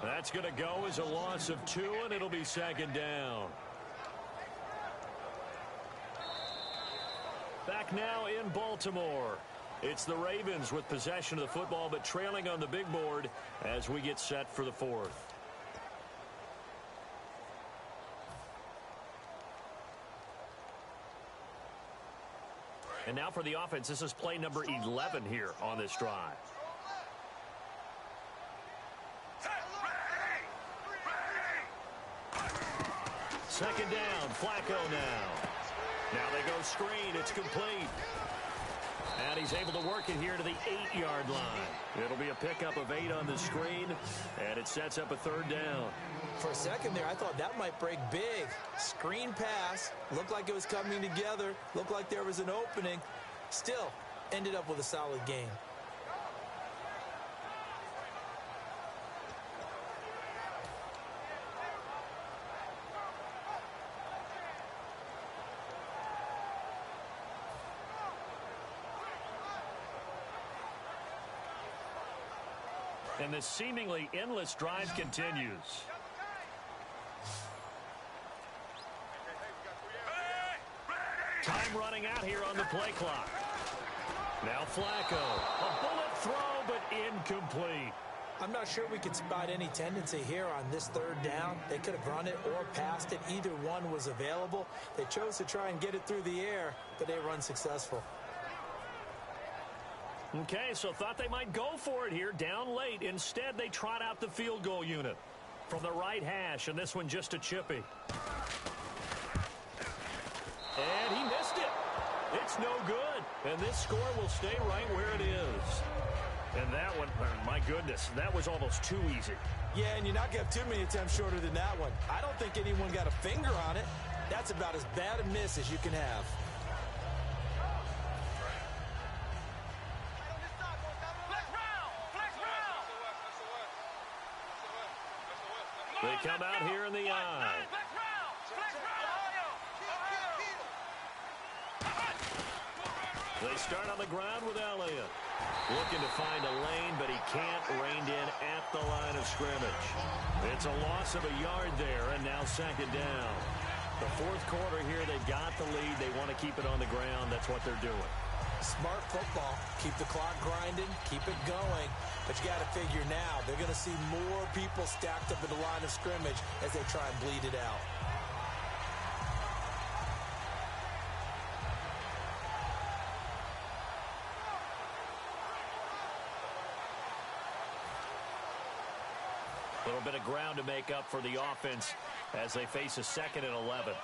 That's going to go as a loss of 2, and it'll be 2nd down. Back now in Baltimore. It's the Ravens with possession of the football, but trailing on the big board as we get set for the 4th. And now for the offense, this is play number 11 here on this drive. Second down, Flacco now. Now they go screen, it's complete. And he's able to work it here to the 8-yard line. It'll be a pickup of 8 on the screen, and it sets up a 3rd down. For a second there, I thought that might break big. Screen pass, looked like it was coming together, looked like there was an opening. Still, ended up with a solid game. And this seemingly endless drive continues. Time running out here on the play clock. Now Flacco. A bullet throw, but incomplete. I'm not sure we could spot any tendency here on this 3rd down. They could have run it or passed it. Either one was available. They chose to try and get it through the air, but they were unsuccessful. Okay, so thought they might go for it here, down late. Instead, they trot out the field goal unit from the right hash, and this one just a chippy. And he missed it. It's no good, and this score will stay right where it is. And that one, my goodness, that was almost too easy. Yeah, and you're not going to have too many attempts shorter than that one. I don't think anyone got a finger on it. That's about as bad a miss as you can have. They come out here in the eye. They start on the ground with Elliott. Looking to find a lane, but he can't rein in at the line of scrimmage. It's a loss of a yard there, and now second down. The fourth quarter here, they've got the lead. They want to keep it on the ground. That's what they're doing. Smart football. Keep the clock grinding. Keep it going. But you got to figure now, they're going to see more people stacked up at the line of scrimmage as they try and bleed it out. A little bit of ground to make up for the offense as they face a 2nd and 11.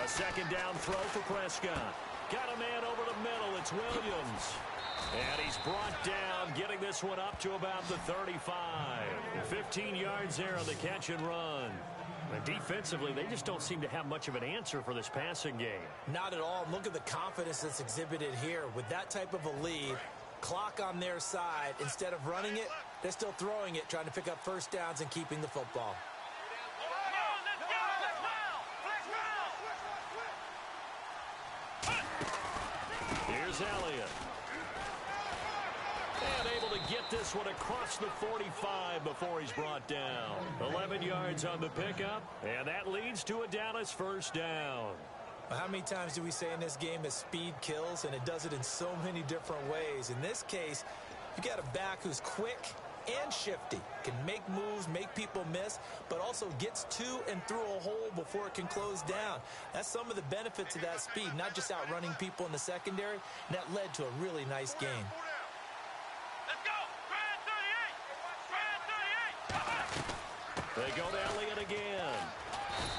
A second down throw for Prescott. Got a man over the middle. It's Williams. And he's brought down, getting this one up to about the 35. 15 yards there on the catch and run. And defensively, they just don't seem to have much of an answer for this passing game. Not at all. Look at the confidence that's exhibited here. With that type of a lead, clock on their side, instead of running it, they're still throwing it, trying to pick up first downs and keeping the football. Here's Elliott. And able to get this one across the 45 before he's brought down. 11 yards on the pickup, and that leads to a Dallas first down. How many times do we say in this game that speed kills, and it does it in so many different ways? In this case, you got a back who's quick and shifty, can make moves, make people miss, but also gets to and through a hole before it can close down. That's some of the benefits of that speed, not just outrunning people in the secondary, and that led to a really nice game. They go to Elliott again.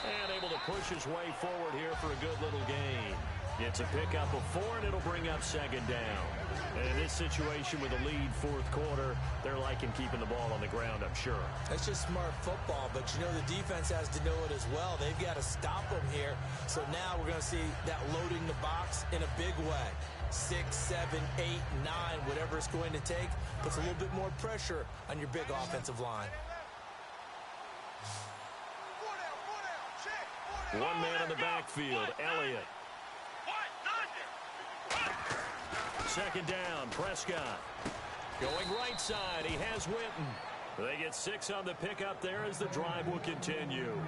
And able to push his way forward here for a good little gain. It's a pickup of 4, and it'll bring up second down. And in this situation with a lead fourth quarter, they're liking keeping the ball on the ground, I'm sure. That's just smart football, but you know the defense has to know it as well. They've got to stop them here. So now we're going to see that loading the box in a big way. 6, 7, 8, 9, whatever it's going to take, puts a little bit more pressure on your big offensive line. One man in the backfield, Elliott. Second down, Prescott. Going right side, he has Witten. They get 6 on the pickup there as the drive will continue.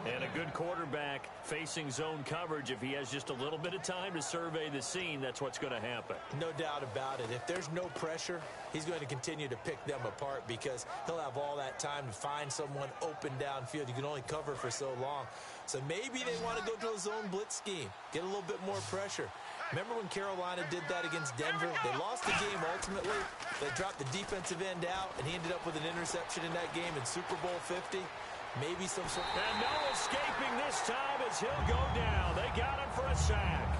And a good quarterback facing zone coverage. If he has just a little bit of time to survey the scene, that's what's going to happen. No doubt about it. If there's no pressure, he's going to continue to pick them apart because he'll have all that time to find someone open downfield. You can only cover for so long. So maybe they want to go to a zone blitz scheme, get a little bit more pressure. Remember when Carolina did that against Denver? They lost the game ultimately. They dropped the defensive end out, and he ended up with an interception in that game in Super Bowl 50. Maybe some sort of... And no escaping this time as he'll go down. They got him for a sack.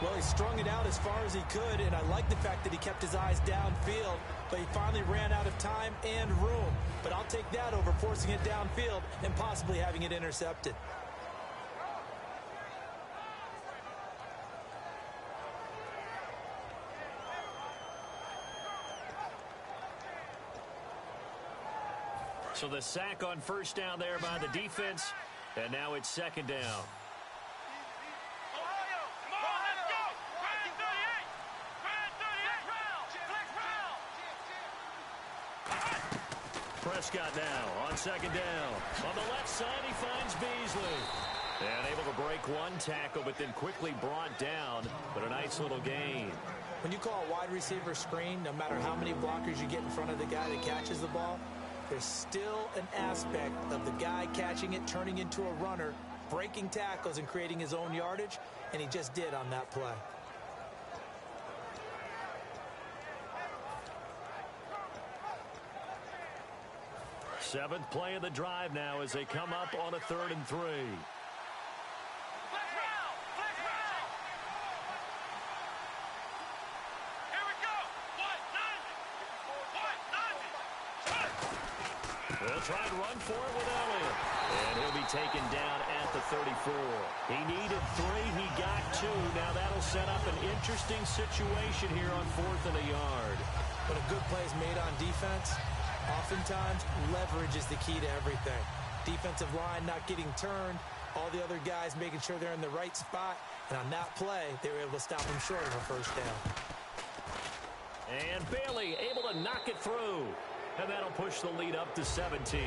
Well, he strung it out as far as he could, and I like the fact that he kept his eyes downfield, but he finally ran out of time and room. But I'll take that over forcing it downfield and possibly having it intercepted. So the sack on first down there by the defense, and now it's second down. Prescott now on second down. On the left side, he finds Beasley. And able to break one tackle, but then quickly brought down. But a nice little gain. When you call a wide receiver screen, no matter how many blockers you get in front of the guy that catches the ball, there's still an aspect of the guy catching it, turning into a runner, breaking tackles and creating his own yardage, and he just did on that play. Seventh play of the drive now as they come up on a 3rd and 3. They'll try and run for it with Elliott. And he'll be taken down at the 34. He needed 3. He got 2. Now that'll set up an interesting situation here on 4th and a yard. When a good play is made on defense, oftentimes leverage is the key to everything. Defensive line not getting turned, all the other guys making sure they're in the right spot. And on that play, they were able to stop him short of a first down. And Bailey able to knock it through. And that'll push the lead up to 17.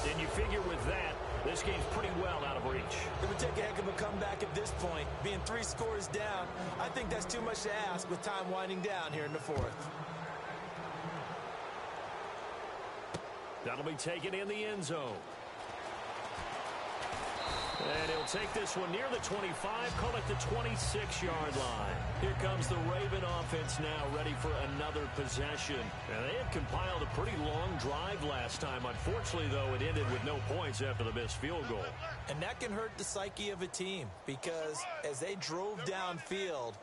And you figure with that, this game's pretty well out of reach. It would take a heck of a comeback at this point. Being 3 scores down, I think that's too much to ask with time winding down here in the 4th. That'll be taken in the end zone. And he'll take this one near the 25, call it the 26-yard line. Here comes the Raven offense now, ready for another possession. And they had compiled a pretty long drive last time. Unfortunately, though, it ended with no points after the missed field goal. And that can hurt the psyche of a team because as they drove downfield,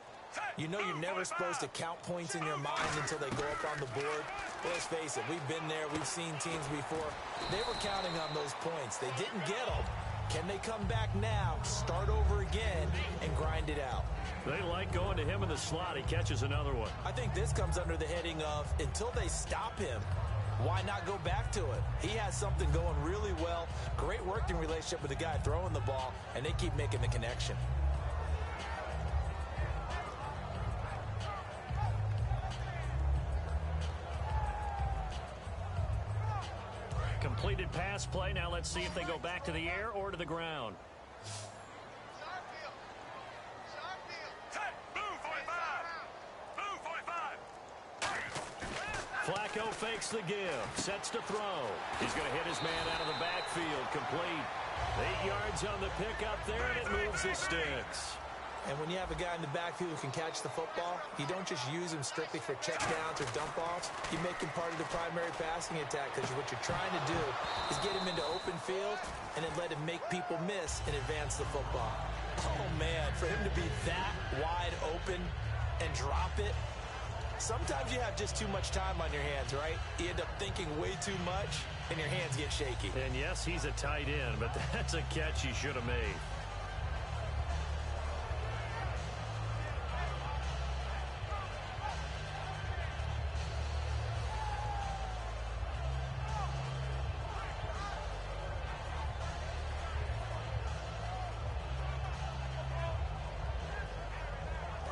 you know you're never supposed to count points in your mind until they go up on the board. Well, let's face it, we've been there. We've seen teams before. They were counting on those points. They didn't get them. Can they come back now, start over again, and grind it out? They like going to him in the slot. He catches another one. I think this comes under the heading of until they stop him, why not go back to it? He has something going really well. Great working relationship with the guy throwing the ball, and they keep making the connection. Completed pass play. Now let's see if they go back to the air or to the ground. Flacco fakes the give, sets to throw. He's going to hit his man out of the backfield, complete. 8 yards on the pickup there, and it moves the sticks. And when you have a guy in the backfield who can catch the football, you don't just use him strictly for checkdowns or dump-offs. You make him part of the primary passing attack because what you're trying to do is get him into open field and then let him make people miss and advance the football. Oh, man, for him to be that wide open and drop it, sometimes you have just too much time on your hands, right? You end up thinking way too much, and your hands get shaky. And, yes, he's a tight end, but that's a catch he should have made.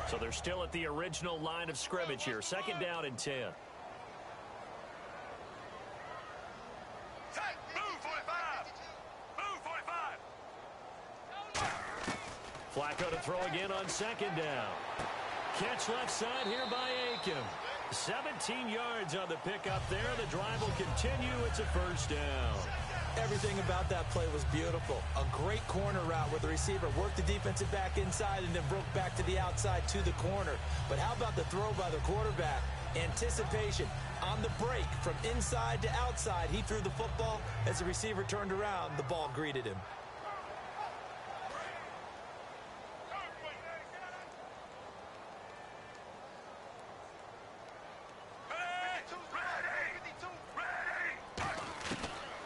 So they're still at the original line of scrimmage here. 2nd down and 10. Flacco to throw again on 2nd down. Catch left side here by Aiken. 17 yards on the pickup there. The drive will continue. It's a first down. Everything about that play was beautiful. A great corner route where the receiver worked the defensive back inside and then broke back to the outside to the corner. But how about the throw by the quarterback? Anticipation on the break from inside to outside. He threw the football. As the receiver turned around, the ball greeted him.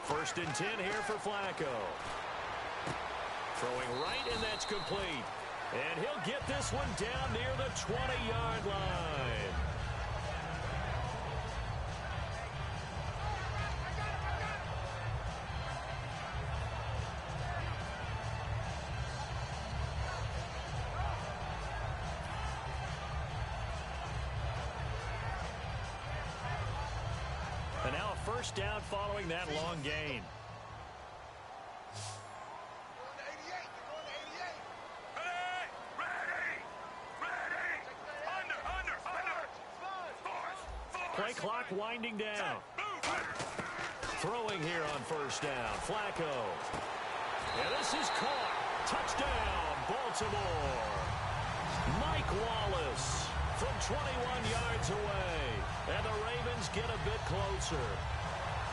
First and 10 here for Flacco. Throwing right, and that's complete. And he'll get this one down near the 20-yard line. And now a first down following that long gain. Play clock winding down. Throwing here on first down. Flacco. And this is caught. Touchdown, Baltimore. Mike Wallace from 21 yards away. And the Ravens get a bit closer.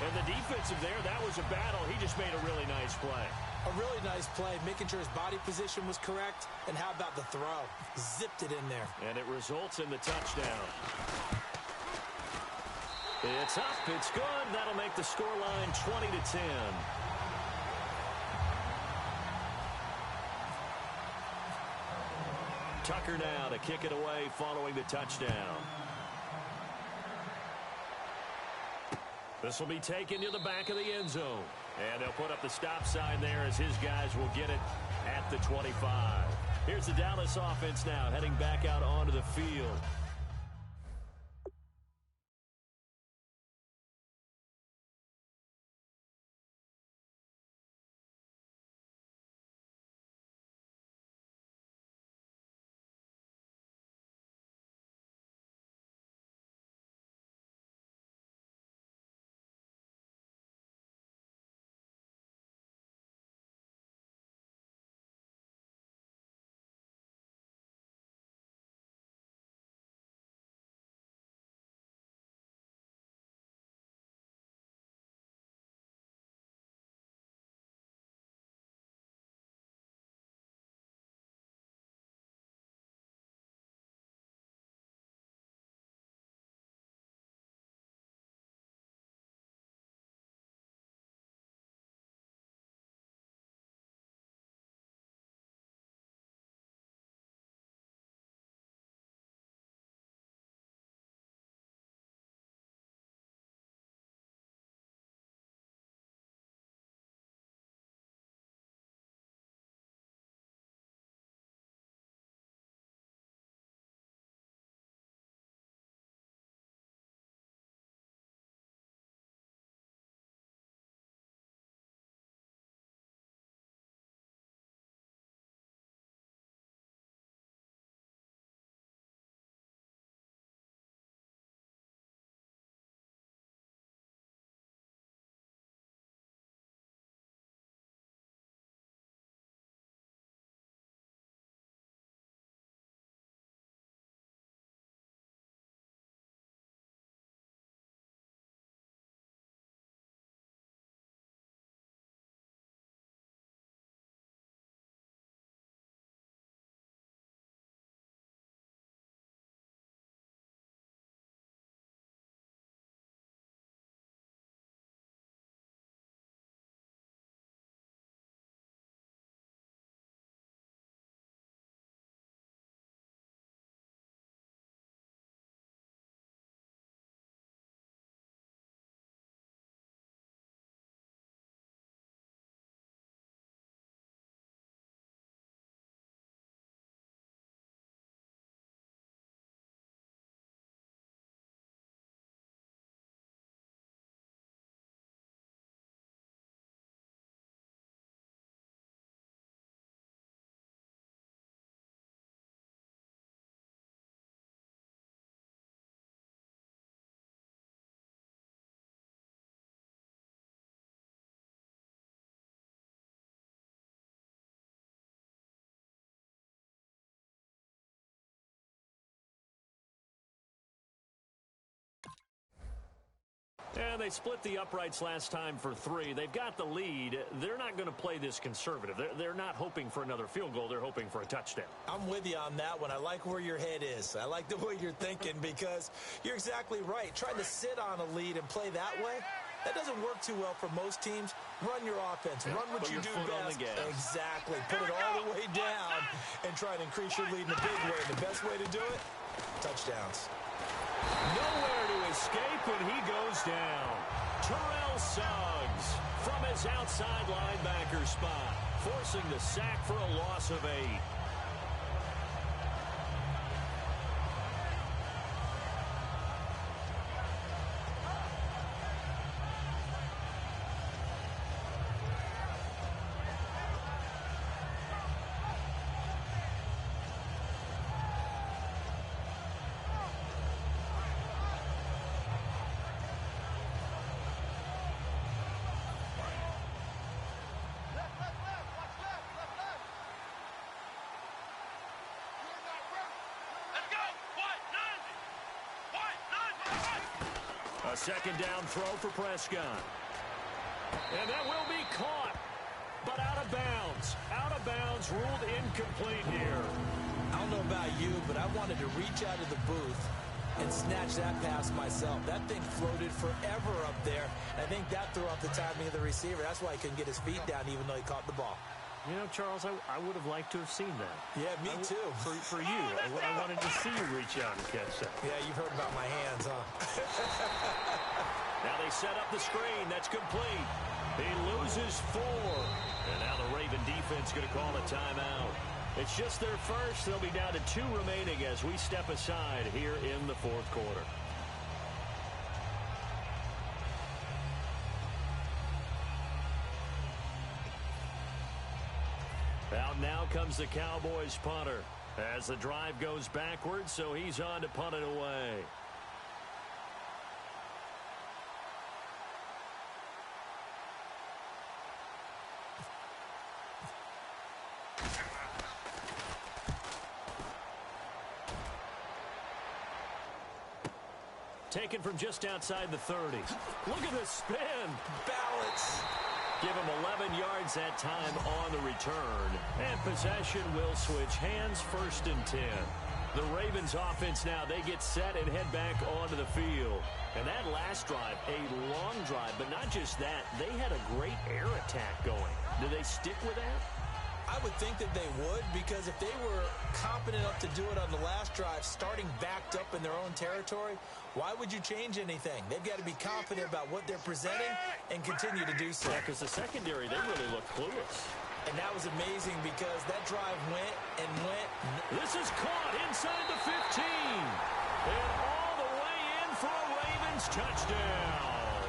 And the defensive there, that was a battle. He just made a really nice play. A really nice play, making sure his body position was correct. And how about the throw? Zipped it in there. And it results in the touchdown. It's up. It's good. That'll make the scoreline 20-10. Tucker now to kick it away following the touchdown. This will be taken to the back of the end zone. And they'll put up the stop sign there as his guys will get it at the 25. Here's the Dallas offense now heading back out onto the field. And they split the uprights last time for 3. They've got the lead. They're not going to play this conservative. They're not hoping for another field goal. They're hoping for a touchdown. I'm with you on that one. I like where your head is. I like the way you're thinking because you're exactly right. Trying to sit on a lead and play that way, that doesn't work too well for most teams. Run your offense. Run what you do best. Exactly. Put it all the way down and try to increase your lead in a big way. The best way to do it, touchdowns. Nowhere to escape, and he goes down. Terrell Suggs from his outside linebacker spot, forcing the sack for a loss of 8. A second down throw for Prescott. And that will be caught, but out of bounds. Out of bounds, ruled incomplete here. I don't know about you, but I wanted to reach out of the booth and snatched that pass myself. That thing floated forever up there. I think that threw off the timing of the receiver. That's why he couldn't get his feet down even though he caught the ball. You know, Charles, I would have liked to have seen that. Yeah, me too. For you. I wanted to see you reach out and catch that. Yeah, you've heard about my hands, huh? Now they set up the screen. That's complete. He loses 4. And now the Raven defense going to call a timeout. It's just their first. They'll be down to 2 remaining as we step aside here in the fourth quarter. Out now comes the Cowboys punter as the drive goes backwards, so he's on to punt it away. Taken from just outside the 30. Look at the spin. Balance. Give him 11 yards that time on the return. And possession will switch hands, 1st and 10. The Ravens offense now, they get set and head back onto the field. And that last drive, a long drive, but not just that. They had a great air attack going. Do they stick with that? I would think that they would, because if they were competent enough to do it on the last drive, starting backed up in their own territory, why would you change anything? They've got to be confident about what they're presenting and continue to do so. Yeah, because the secondary, they really look clueless. And that was amazing because that drive went and went. This is caught inside the 15. And all the way in for a Ravens touchdown.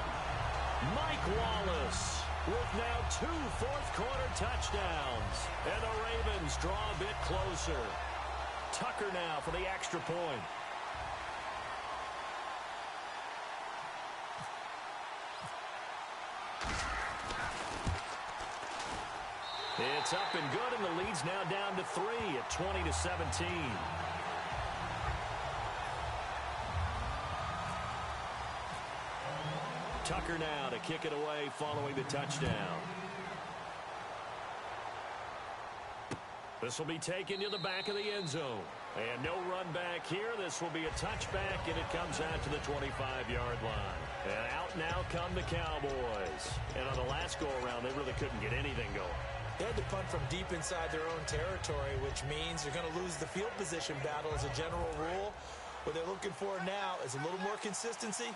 Mike Wallace with now 2 fourth-quarter touchdowns. And the Ravens draw a bit closer. Tucker now for the extra point. It's up and good, and the lead's now down to 3 at 20-17. Tucker now to kick it away following the touchdown. This will be taken to the back of the end zone. And no run back here. This will be a touchback, and it comes out to the 25-yard line. And out now come the Cowboys. And on the last go-around, they really couldn't get anything going. They had to punt from deep inside their own territory, which means they're going to lose the field position battle as a general rule. What they're looking for now is a little more consistency,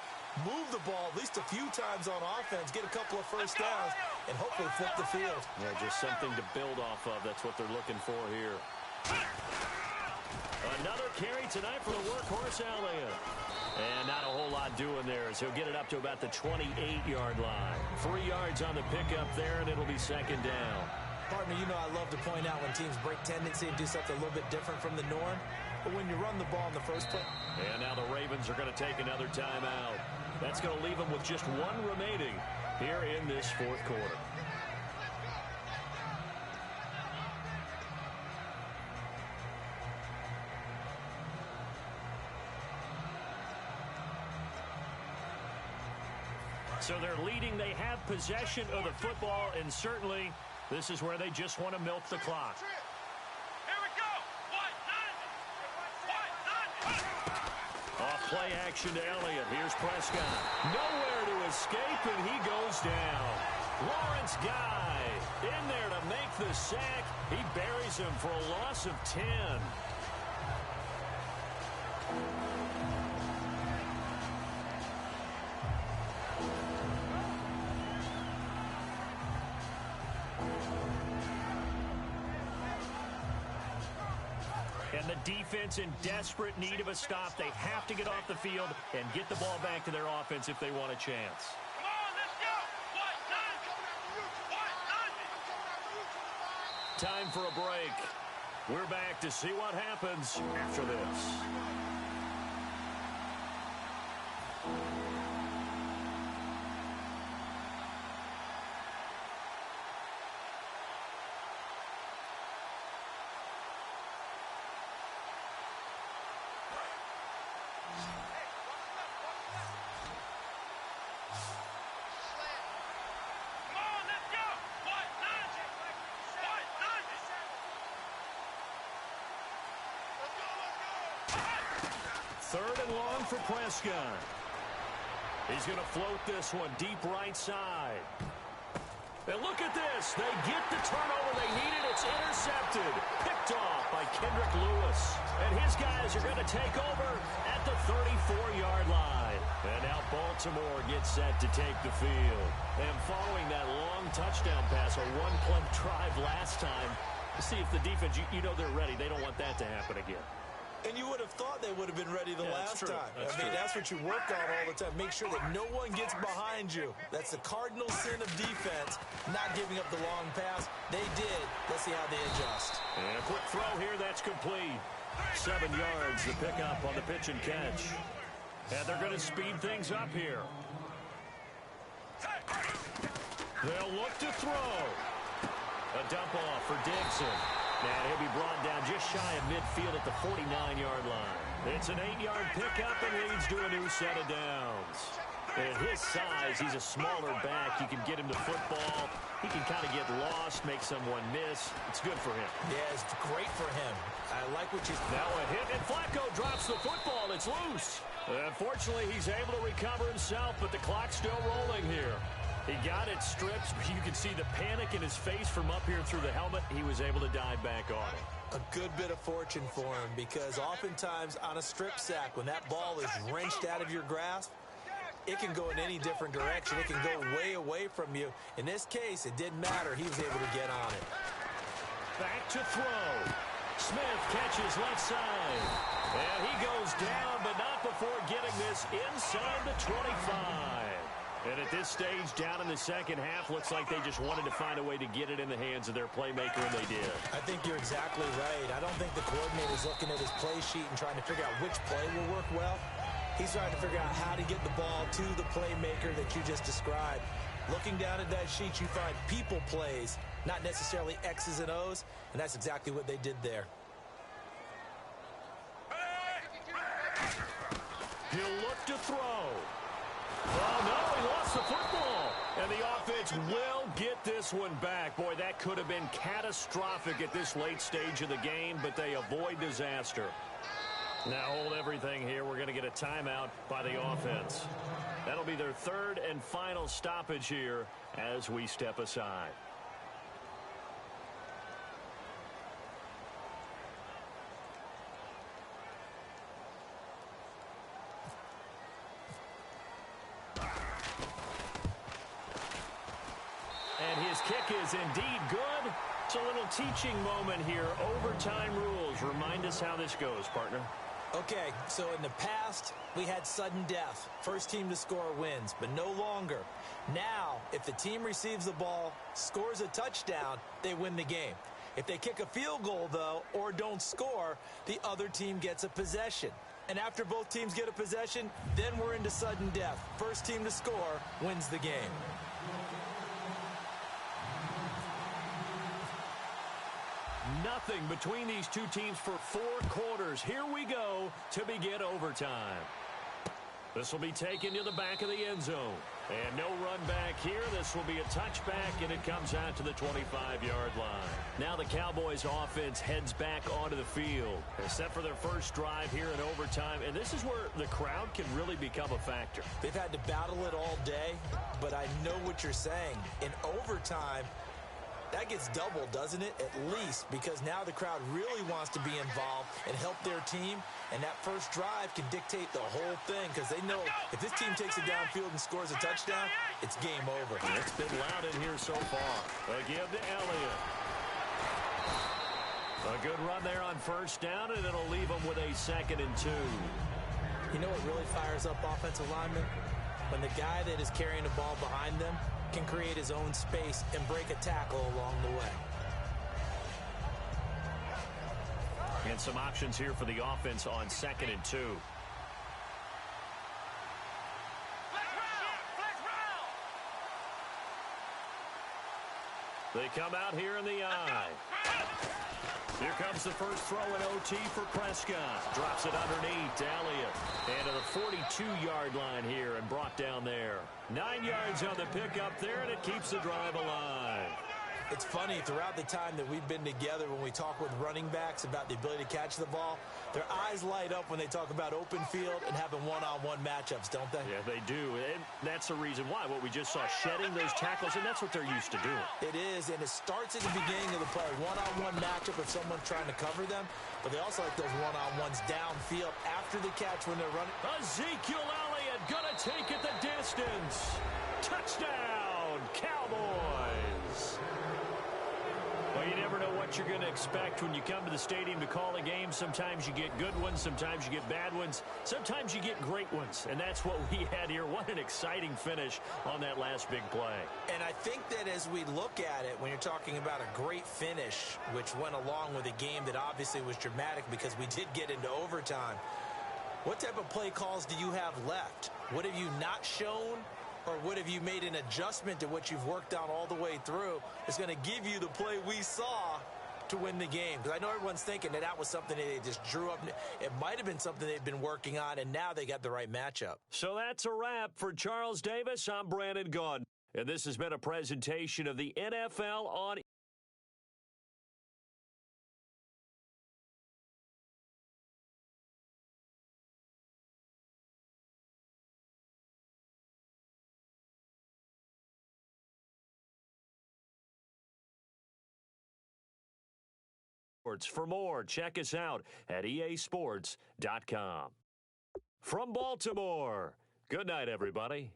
move the ball at least a few times on offense, get a couple of first downs, and hopefully flip the field. Yeah, just something to build off of. That's what they're looking for here. Another carry tonight for the workhorse Elliott. And not a whole lot doing there as he'll get it up to about the 28-yard line. 3 yards on the pickup there, and it'll be 2nd down. Partner, you know I love to point out when teams break tendency and do something a little bit different from the norm. But when you run the ball in the first place. And now the Ravens are going to take another timeout. That's going to leave them with just 1 remaining here in this fourth quarter. So they're leading. They have possession of the football, and certainly this is where they just want to milk the clock. Off play action to Elliott. Here's Prescott. Nowhere to escape, and he goes down. Lawrence Guy in there to make the sack. He buries him for a loss of 10. And the defense in desperate need of a stop. They have to get off the field and get the ball back to their offense if they want a chance. Come on, let's go. Time for a break. We're back to see what happens after this. Third and long for Prescott. He's going to float this one deep right side. And look at this. They get the turnover they needed. It's intercepted. Picked off by Kendrick Lewis. And his guys are going to take over at the 34-yard line. And now Baltimore gets set to take the field. And following that long touchdown pass, a one-play drive last time, to see if the defense, you know they're ready. They don't want that to happen again. And you would have thought they would have been ready the last time. That's what you work on all the time. Make sure that no one gets behind you. That's the cardinal sin of defense, not giving up the long pass. They did. Let's see how they adjust. And a quick throw here. That's complete. 7 yards, the pickup on the pitch and catch. And they're going to speed things up here. They'll look to throw. A dump off for Dixon. And he'll be brought down just shy of midfield at the 49-yard line. It's an 8-yard pickup and leads to a new set of downs. At his size, he's a smaller back. You can get him the football. He can kind of get lost, make someone miss. It's good for him. Yeah, it's great for him. I like what you... Now a hit, and Flacco drops the football. It's loose. Unfortunately, he's able to recover himself, but the clock's still rolling here. He got it stripped. You can see the panic in his face from up here through the helmet. He was able to dive back on it. A good bit of fortune for him, because oftentimes on a strip sack, when that ball is wrenched out of your grasp, it can go in any different direction. It can go way away from you. In this case, it didn't matter. He was able to get on it. Back to throw. Smith catches left side. And he goes down, but not before getting this inside the 25. And at this stage, down in the second half, looks like they just wanted to find a way to get it in the hands of their playmaker, and they did. I think you're exactly right. I don't think the coordinator's looking at his play sheet and trying to figure out which play will work well. He's trying to figure out how to get the ball to the playmaker that you just described. Looking down at that sheet, you find people plays, not necessarily X's and O's, and that's exactly what they did there. He'll look to throw. Oh, no, he lost the football. And the offense will get this one back. Boy, that could have been catastrophic at this late stage of the game, but they avoid disaster. Now hold everything here. We're going to get a timeout by the offense. That'll be their third and final stoppage here as we step aside. And his kick is indeed good. It's a little teaching moment here. Overtime rules. Remind us how this goes, partner. Okay, so in the past, we had sudden death. First team to score wins, but no longer. Now, if the team receives the ball, scores a touchdown, they win the game. If they kick a field goal, though, or don't score, the other team gets a possession. And after both teams get a possession, then we're into sudden death. First team to score wins the game. Nothing between these two teams for 4 quarters. Here we go to begin overtime. This will be taken to the back of the end zone. And no run back here. This will be a touchback, and it comes out to the 25-yard line. Now the Cowboys offense heads back onto the field. They're set for their first drive here in overtime, and this is where the crowd can really become a factor. They've had to battle it all day, but I know what you're saying. In overtime, that gets doubled, doesn't it? At least, because now the crowd really wants to be involved and help their team, and that first drive can dictate the whole thing, because they know if this team takes it downfield and scores a touchdown, it's game over. It's been loud in here so far. Again to Elliott. A good run there on first down, and it'll leave them with a 2nd and 2. You know what really fires up offensive linemen? When the guy that is carrying the ball behind them can create his own space and break a tackle along the way. And some options here for the offense on 2nd and 2. They come out here in the eye. Here comes the first throw in OT for Prescott. Drops it underneath to Elliott. And to the 42-yard line here and brought down there. 9 yards on the pickup there, and it keeps the drive alive. It's funny, throughout the time that we've been together, when we talk with running backs about the ability to catch the ball, their eyes light up when they talk about open field and having one-on-one matchups, don't they? Yeah, they do. And that's the reason why. What we just saw, shedding those tackles, and that's what they're used to doing. It is, and it starts at the beginning of the play. One-on-one matchup if someone's trying to cover them, but they also like those one-on-ones downfield after the catch when they're running. Ezekiel Elliott gonna take it the distance. Touchdown, Cowboys. Well, you never know what you're going to expect when you come to the stadium to call a game. Sometimes you get good ones. Sometimes you get bad ones. Sometimes you get great ones. And that's what we had here. What an exciting finish on that last big play. And I think that as we look at it, when you're talking about a great finish, which went along with a game that obviously was dramatic because we did get into overtime, what type of play calls do you have left? What have you not shown? Or what have you made an adjustment to what you've worked on all the way through is going to give you the play we saw to win the game? Because I know everyone's thinking that was something that they just drew up. It might have been something they've been working on, and now they got the right matchup. So that's a wrap for Charles Davis. I'm Brandon Gaudin. And this has been a presentation of the NFL on For more, check us out at easports.com. From Baltimore, good night, everybody.